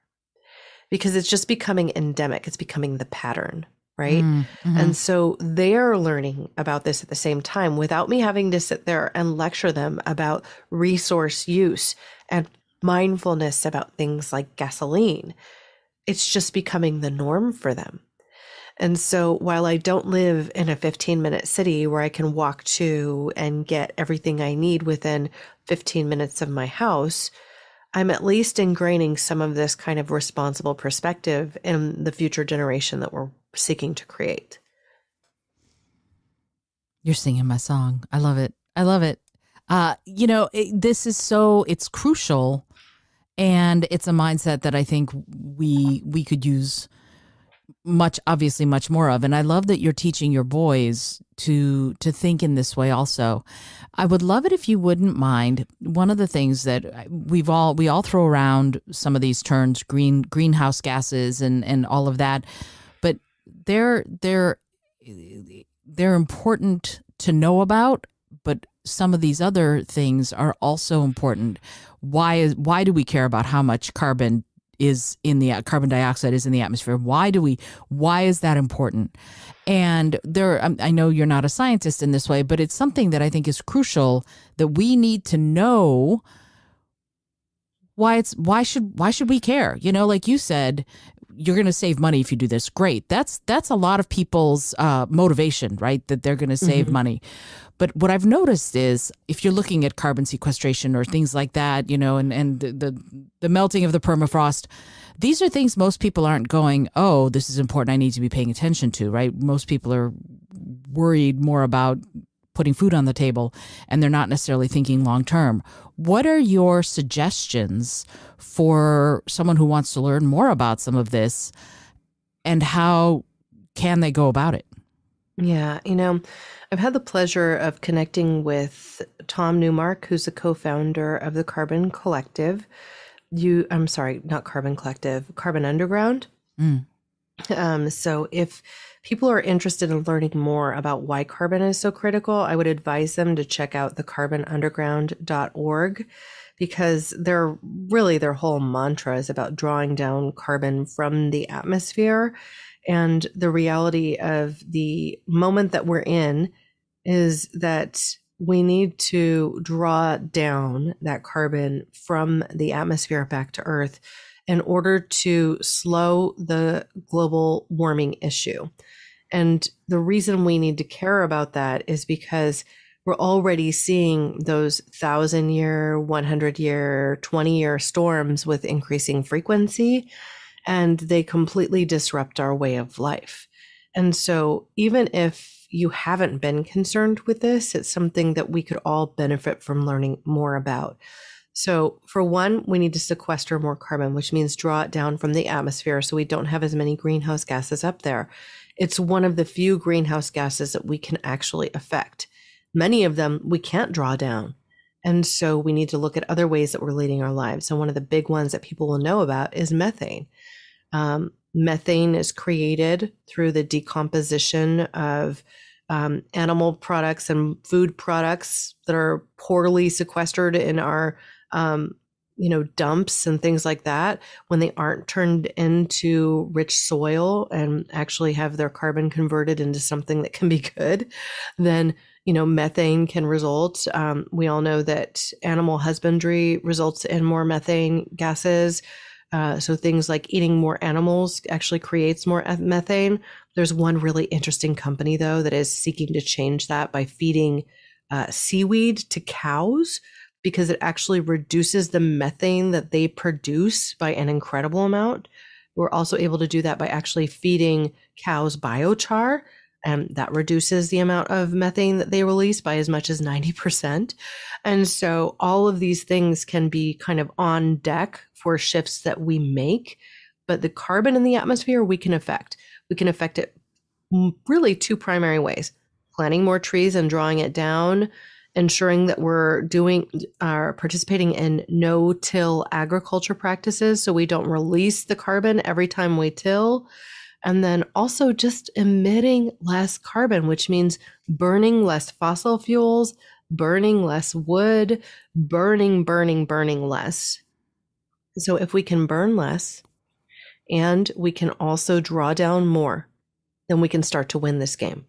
Because it's just becoming endemic. It's becoming the pattern, right? Mm-hmm. And so they're learning about this at the same time without me having to sit there and lecture them about resource use and mindfulness about things like gasoline. It's just becoming the norm for them. And so while I don't live in a 15-minute city where I can walk to and get everything I need within 15 minutes of my house, I'm at least ingraining some of this kind of responsible perspective in the future generation that we're seeking to create. You're singing my song. I love it. I love it. This is it's crucial, and it's a mindset that I think we could use obviously much more of. And I love that you're teaching your boys to think in this way also. I would love it if you wouldn't mind. One of the things that we all throw around some of these terms, greenhouse gases and all of that, but they're important to know about, but some of these other things are also important. Why do we care about how much carbon dioxide is in the atmosphere? Why is that important? And I know you're not a scientist in this way, but it's something that I think is crucial, that we need to know why should we care? Like you said, you're going to save money if you do this. Great. That's a lot of people's motivation, right? That they're going to save money. But what I've noticed is, if you're looking at carbon sequestration or things like that, and the melting of the permafrost, these are things most people aren't going, oh, this is important, I need to be paying attention to, right? Most people are worried more about putting food on the table, and they're not necessarily thinking long term. What are your suggestions for someone who wants to learn more about some of this, and how can they go about it? Yeah, I've had the pleasure of connecting with Tom Newmark, who's the co-founder of the Carbon Collective. I'm sorry, not Carbon Collective, Carbon Underground. Mm. So if people are interested in learning more about why carbon is so critical, I would advise them to check out the carbonunderground.org, because their whole mantra is about drawing down carbon from the atmosphere. And the reality of the moment that we're in is that we need to draw down that carbon from the atmosphere back to Earth in order to slow the global warming issue. And the reason we need to care about that is because we're already seeing those 1,000-year, 100-year, 20-year storms with increasing frequency, and they completely disrupt our way of life. And so even if you haven't been concerned with this, it's something that we could all benefit from learning more about. So for one, we need to sequester more carbon, which means draw it down from the atmosphere so we don't have as many greenhouse gases up there. It's one of the few greenhouse gases that we can actually affect. Many of them we can't draw down. And so we need to look at other ways that we're leading our lives. And one of the big ones that people will know about is methane. Methane is created through the decomposition of animal products and food products that are poorly sequestered in our dumps and things like that. When they aren't turned into rich soil and actually have their carbon converted into something that can be good, then methane can result. We all know that animal husbandry results in more methane gases. So things like eating more animals actually creates more methane. There's one really interesting company, though, that is seeking to change that by feeding seaweed to cows, because it actually reduces the methane that they produce by an incredible amount. We're also able to do that by actually feeding cows biochar, and that reduces the amount of methane that they release by as much as 90%. And so all of these things can be kind of on deck for shifts that we make, but the carbon in the atmosphere we can affect. We can affect it really two primary ways: planting more trees and drawing it down, ensuring that we're participating in no-till agriculture practices so we don't release the carbon every time we till. And then also just emitting less carbon, which means burning less fossil fuels, burning less wood, burning less. So if we can burn less and we can also draw down more, then we can start to win this game.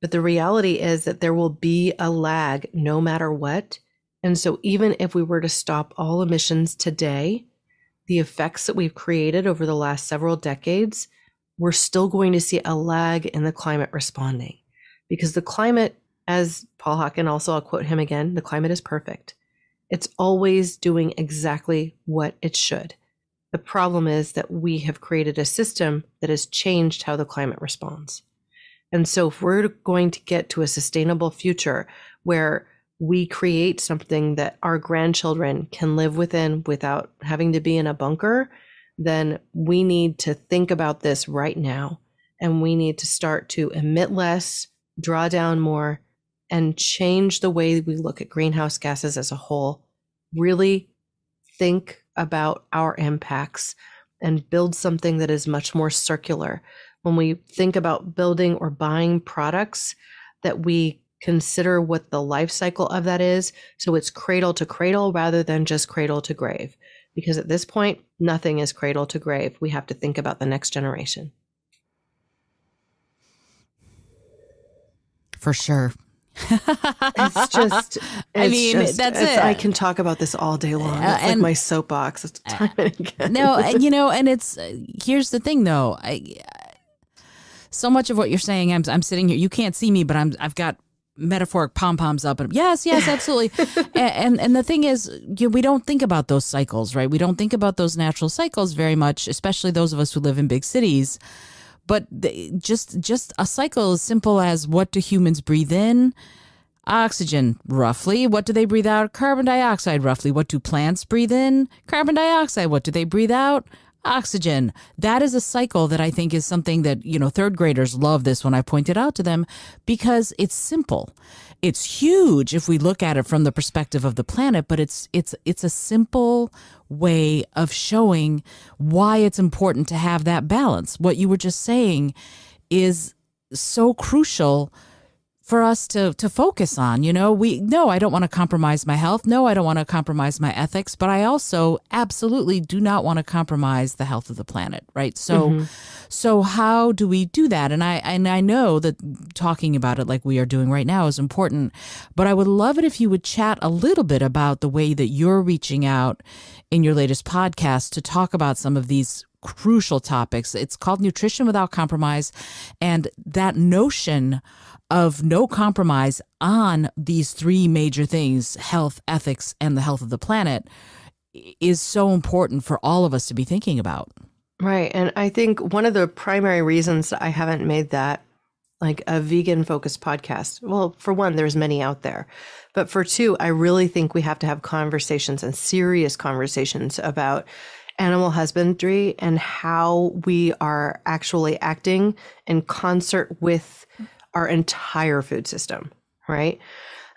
But the reality is that there will be a lag no matter what. And so even if we were to stop all emissions today, the effects that we've created over the last several decades, we're still going to see a lag in the climate responding. Because the climate, as Paul Hawken, also I'll quote him again, the climate is perfect. It's always doing exactly what it should. The problem is that we have created a system that has changed how the climate responds. And so if we're going to get to a sustainable future where we create something that our grandchildren can live within without having to be in a bunker, then we need to think about this right now. And we need to start to emit less, draw down more, and change the way we look at greenhouse gases as a whole. Really think about our impacts and build something that is much more circular. When we think about building or buying products, that we consider what the life cycle of that is. So it's cradle to cradle rather than just cradle to grave. Because at this point, nothing is cradle to grave. We have to think about the next generation. For sure. That's it. I can talk about this all day long. It's like my soapbox. It's time and again. No, and it's, here's the thing though. So much of what you're saying, I'm sitting here, you can't see me, but I've got metaphoric pom-poms up and yes, absolutely. and the thing is, we don't think about those cycles, right? We don't think about those natural cycles very much, especially those of us who live in big cities. But just a cycle as simple as, what do humans breathe in? Oxygen, roughly. What do they breathe out? Carbon dioxide, roughly. What do plants breathe in? Carbon dioxide. What do they breathe out? Oxygen. That is a cycle that I think is something that, third graders love this when I point it out to them, because it's simple. It's huge if we look at it from the perspective of the planet, but it's a simple way of showing why it's important to have that balance. What you were just saying is so crucial for us to focus on. No, I don't want to compromise my health. No, I don't want to compromise my ethics, but I also absolutely do not want to compromise the health of the planet, right? So how do we do that? And I know that talking about it like we are doing right now is important, but I would love it if you would chat a little bit about the way that you're reaching out in your latest podcast to talk about some of these crucial topics. It's called Nutrition Without Compromise, and that notion of no compromise on these three major things, health, ethics, and the health of the planet, is so important for all of us to be thinking about. Right. And I think one of the primary reasons that I haven't made that like a vegan focused podcast, well, for one, there's many out there. But for two, I really think we have to have conversations and serious conversations about animal husbandry and how we are actually acting in concert with our entire food system, right?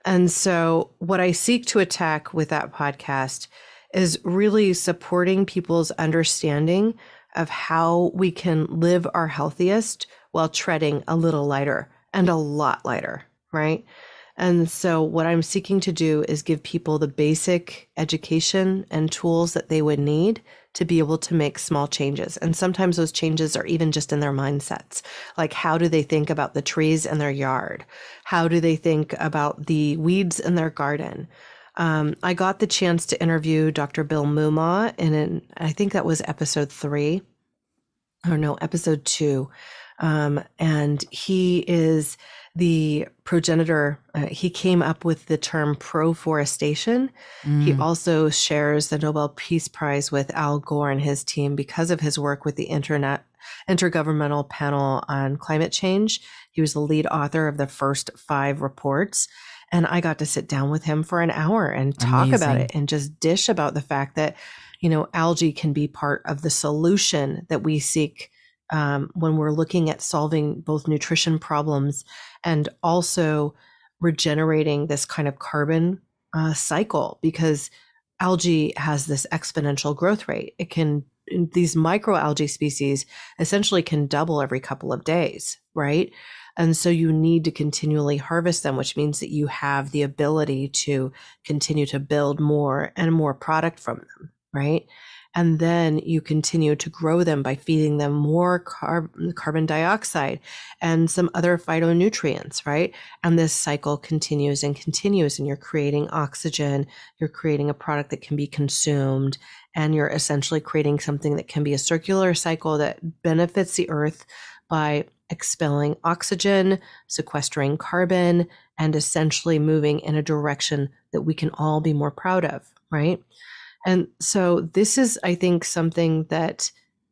And so what I seek to attack with that podcast is really supporting people's understanding of how we can live our healthiest while treading a little lighter and a lot lighter, right? And so what I'm seeking to do is give people the basic education and tools that they would need to be able to make small changes. And sometimes those changes are even just in their mindsets. Like, how do they think about the trees in their yard? How do they think about the weeds in their garden? I got the chance to interview Dr. Bill Muma I think that was episode 2. And he is the progenitor. He came up with the term proforestation. He also shares the Nobel Peace Prize with Al Gore and his team because of his work with the Intergovernmental Panel on Climate Change. He was the lead author of the first 5 reports. And I got to sit down with him for an hour and talk about it and just dish about the fact that, algae can be part of the solution that we seek when we're looking at solving both nutrition problems and also regenerating this kind of carbon cycle, because algae has this exponential growth rate. These microalgae species essentially can double every couple of days, right? And so you need to continually harvest them, which means that you have the ability to continue to build more and more product from them, right? And then you continue to grow them by feeding them more carbon dioxide and some other phytonutrients, right? And this cycle continues and continues, and you're creating oxygen, you're creating a product that can be consumed, and you're essentially creating something that can be a circular cycle that benefits the earth by expelling oxygen, sequestering carbon, and essentially moving in a direction that we can all be more proud of, right? And so this is, I think, something that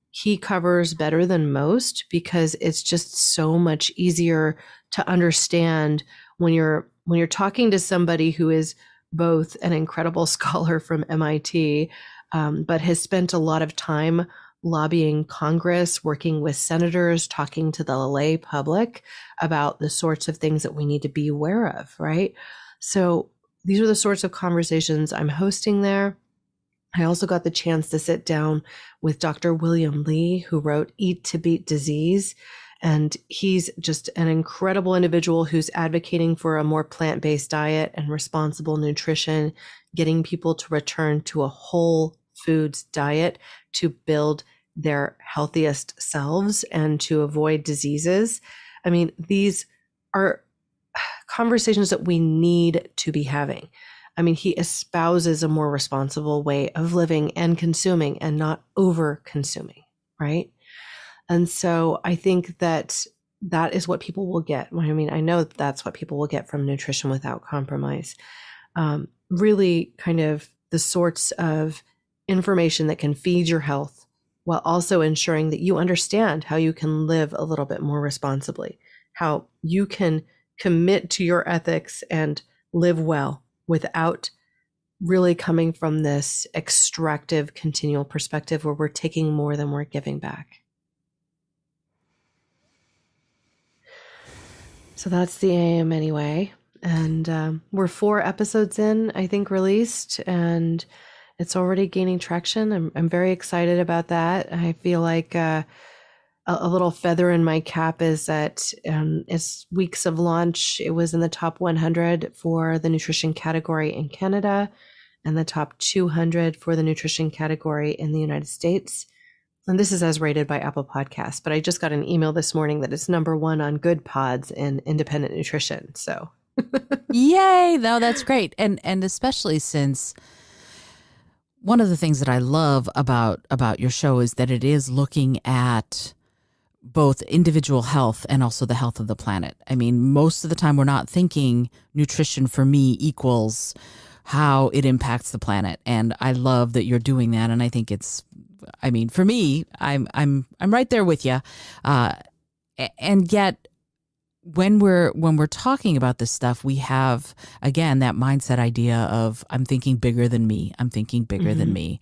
he covers better than most, because it's just so much easier to understand when you're talking to somebody who is both an incredible scholar from MIT, but has spent a lot of time lobbying Congress, working with senators, talking to the lay public about the sorts of things that we need to be aware of, right? So these are the sorts of conversations I'm hosting there. I also got the chance to sit down with Dr. William Lee, who wrote Eat to Beat Disease. And he's just an incredible individual who's advocating for a more plant-based diet and responsible nutrition, getting people to return to a whole foods diet to build their healthiest selves and to avoid diseases. I mean, these are conversations that we need to be having. I mean, he espouses a more responsible way of living and consuming, and not over consuming, right? And so I think that that is what people will get. I mean, I know that's what people will get from Nutrition Without Compromise. Really kind of the sorts of information that can feed your health while also ensuring that you understand how you can live a little bit more responsibly, how you can commit to your ethics and live well without really coming from this extractive continual perspective where we're taking more than we're giving back. So that's the aim anyway. And we're 4 episodes in, I think, released, and it's already gaining traction. I'm very excited about that. I feel like a little feather in my cap is that it's weeks of launch. It was in the top 100 for the nutrition category in Canada and the top 200 for the nutrition category in the United States. And this is as rated by Apple Podcasts. But I just got an email this morning that it's #1 on Good Pods in independent nutrition. So Yay! No, that's great. And especially since one of the things that I love about your show is that it is looking at both individual health and also the health of the planet. I mean, most of the time we're not thinking nutrition for me equals how it impacts the planet. And I love that you're doing that. And I think it's, I mean, for me, I'm right there with you. And yet when we're talking about this stuff, we have, again, that mindset idea of I'm thinking bigger than me. I'm thinking bigger than me.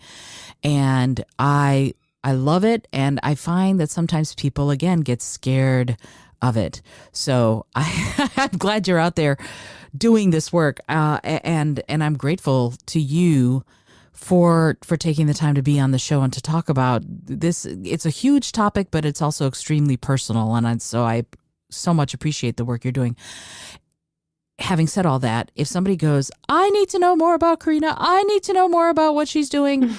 And I love it. And I find that sometimes people, again, get scared of it. So I'm glad you're out there doing this work. And I'm grateful to you for taking the time to be on the show and to talk about this. It's a huge topic, but it's also extremely personal. And so I so much appreciate the work you're doing. Having said all that, if somebody goes, I need to know more about Corinna, I need to know more about what she's doing,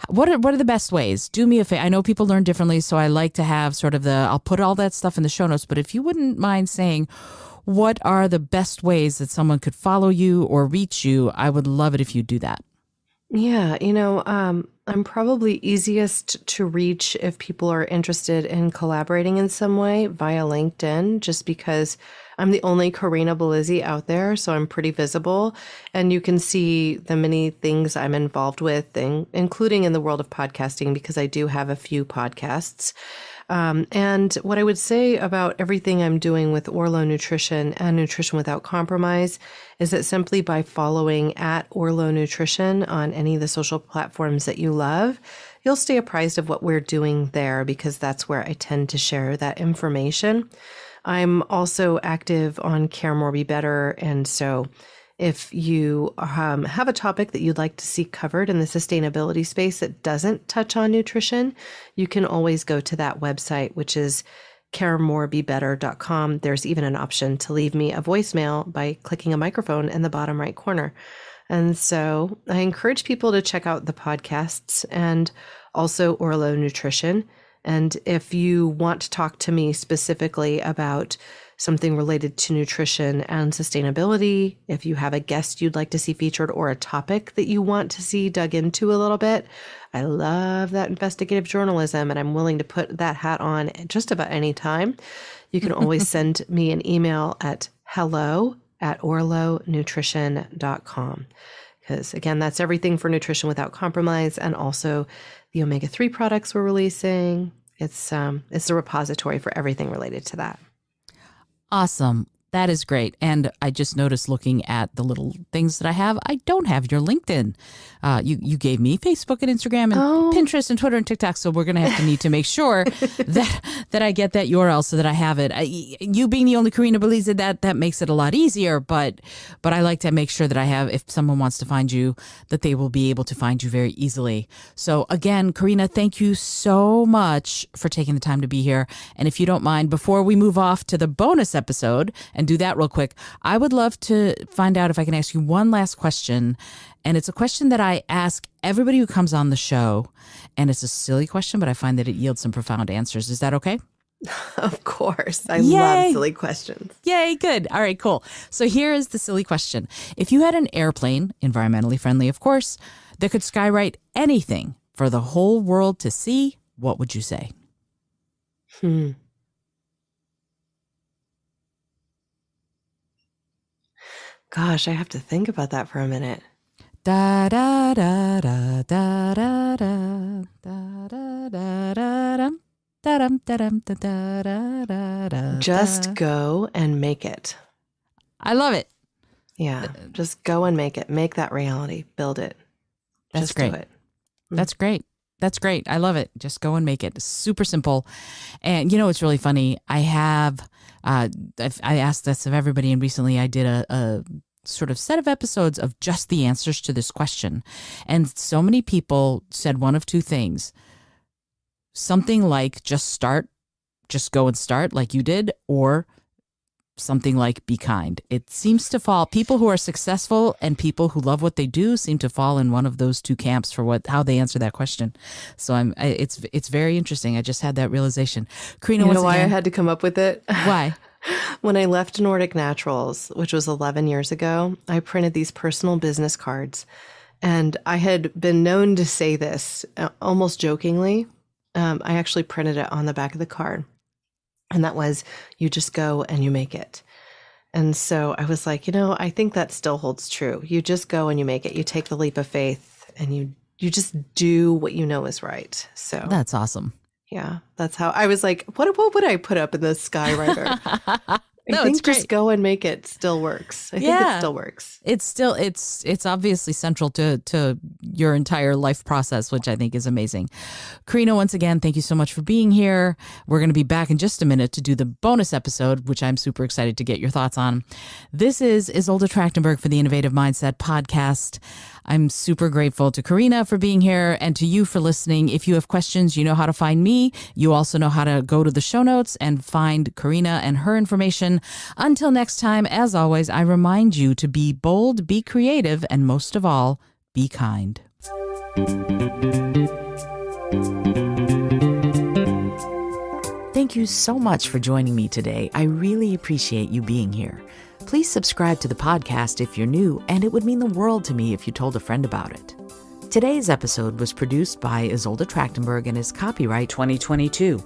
what are the best ways? Do me a favor. I know people learn differently, so I like to have sort of I'll put all that stuff in the show notes, but if you wouldn't mind saying, what are the best ways that someone could follow you or reach you? I would love it if you do that. Yeah, I'm probably easiest to reach if people are interested in collaborating in some way via LinkedIn, just because I'm the only Corinna Bellizzi out there, so I'm pretty visible. And you can see the many things I'm involved with, including in the world of podcasting, because I do have a few podcasts. And what I would say about everything I'm doing with Orlo Nutrition and Nutrition Without Compromise is that simply by following at Orlo Nutrition on any of the social platforms that you love, you'll stay apprised of what we're doing there, because that's where I tend to share that information. I'm also active on Care More Be Better. And so if you have a topic that you'd like to see covered in the sustainability space that doesn't touch on nutrition, you can always go to that website, which is caremorebebetter.com. There's even an option to leave me a voicemail by clicking a microphone in the bottom right corner. And so I encourage people to check out the podcasts and also Orlo Nutrition. And if you want to talk to me specifically about something related to nutrition and sustainability, if you have a guest you'd like to see featured or a topic that you want to see dug into a little bit, I love that investigative journalism and I'm willing to put that hat on just about any time. You can always send me an email at hello@orlonutrition.com. Because again, that's everything for nutrition without compromise, and also the omega-3 products we're releasing. It's the repository for everything related to that. Awesome. That is great. And I just noticed looking at the little things that I have, I don't have your LinkedIn. You gave me Facebook and Instagram and Pinterest and Twitter and TikTok. So we're going to need to make sure that I get that URL so that I have it. You being the only Corinna Bellizzi, that makes it a lot easier. But I like to make sure that I have, if someone wants to find you, that they will be able to find you very easily. So again, Corinna, thank you so much for taking the time to be here. And if you don't mind, before we move off to the bonus episode and do that real quick, I would love to find out if I can ask you one last question. And it's a question that I ask everybody who comes on the show. And it's a silly question, but I find that it yields some profound answers. Is that okay? Of course. I love silly questions. Yay, good. All right, cool. So here is the silly question. If you had an airplane, environmentally friendly, of course, that could skywrite anything for the whole world to see, what would you say? Gosh, I have to think about that for a minute. Da da da da da da da da da da da. Just go and make it. I love it. Yeah, just go and make it. Make that reality. Build it. That's just great. Do it. That's great. That's great. I love it. Just go and make it. Super simple. And you know, it's really funny. I asked this of everybody, and recently I did a sort of set of episodes of just the answers to this question. And so many people said one of two things. Something like just go and start like you did, or something like be kind. It seems to fall, people who are successful and people who love what they do seem to fall in one of those two camps for how they answer that question. So it's very interesting. I just had that realization. Corinna, you know why I had to come up with it? Why? When I left Nordic Naturals, which was 11 years ago, I printed these personal business cards. And I had been known to say this almost jokingly. I actually printed it on the back of the card. And that was, you just go and you make it. And so I was like, I think that still holds true. You just go and you make it. You take the leap of faith and you just do what you know is right. So that's awesome. Yeah, that's how I was like, what would I put up in the skywriter? No, I think it's great. Just go and make it still works. I think it still works. It's obviously central to your entire life process, which I think is amazing. Corinna, once again, thank you so much for being here. We're going to be back in just a minute to do the bonus episode, which I'm super excited to get your thoughts on. This is Isolde Trachtenberg for the Innovative Mindset Podcast. I'm super grateful to Corinna for being here and to you for listening. If you have questions, you know how to find me. You also know how to go to the show notes and find Corinna and her information. Until next time, as always, I remind you to be bold, be creative, and most of all, be kind. Thank you so much for joining me today. I really appreciate you being here. Please subscribe to the podcast if you're new, and it would mean the world to me if you told a friend about it. Today's episode was produced by Isolde Trachtenberg and is copyright 2022.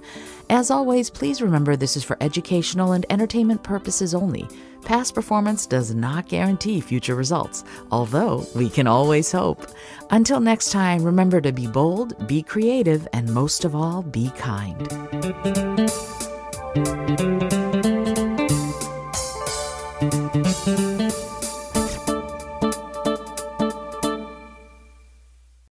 As always, please remember this is for educational and entertainment purposes only. Past performance does not guarantee future results, although we can always hope. Until next time, remember to be bold, be creative, and most of all, be kind. Thank you.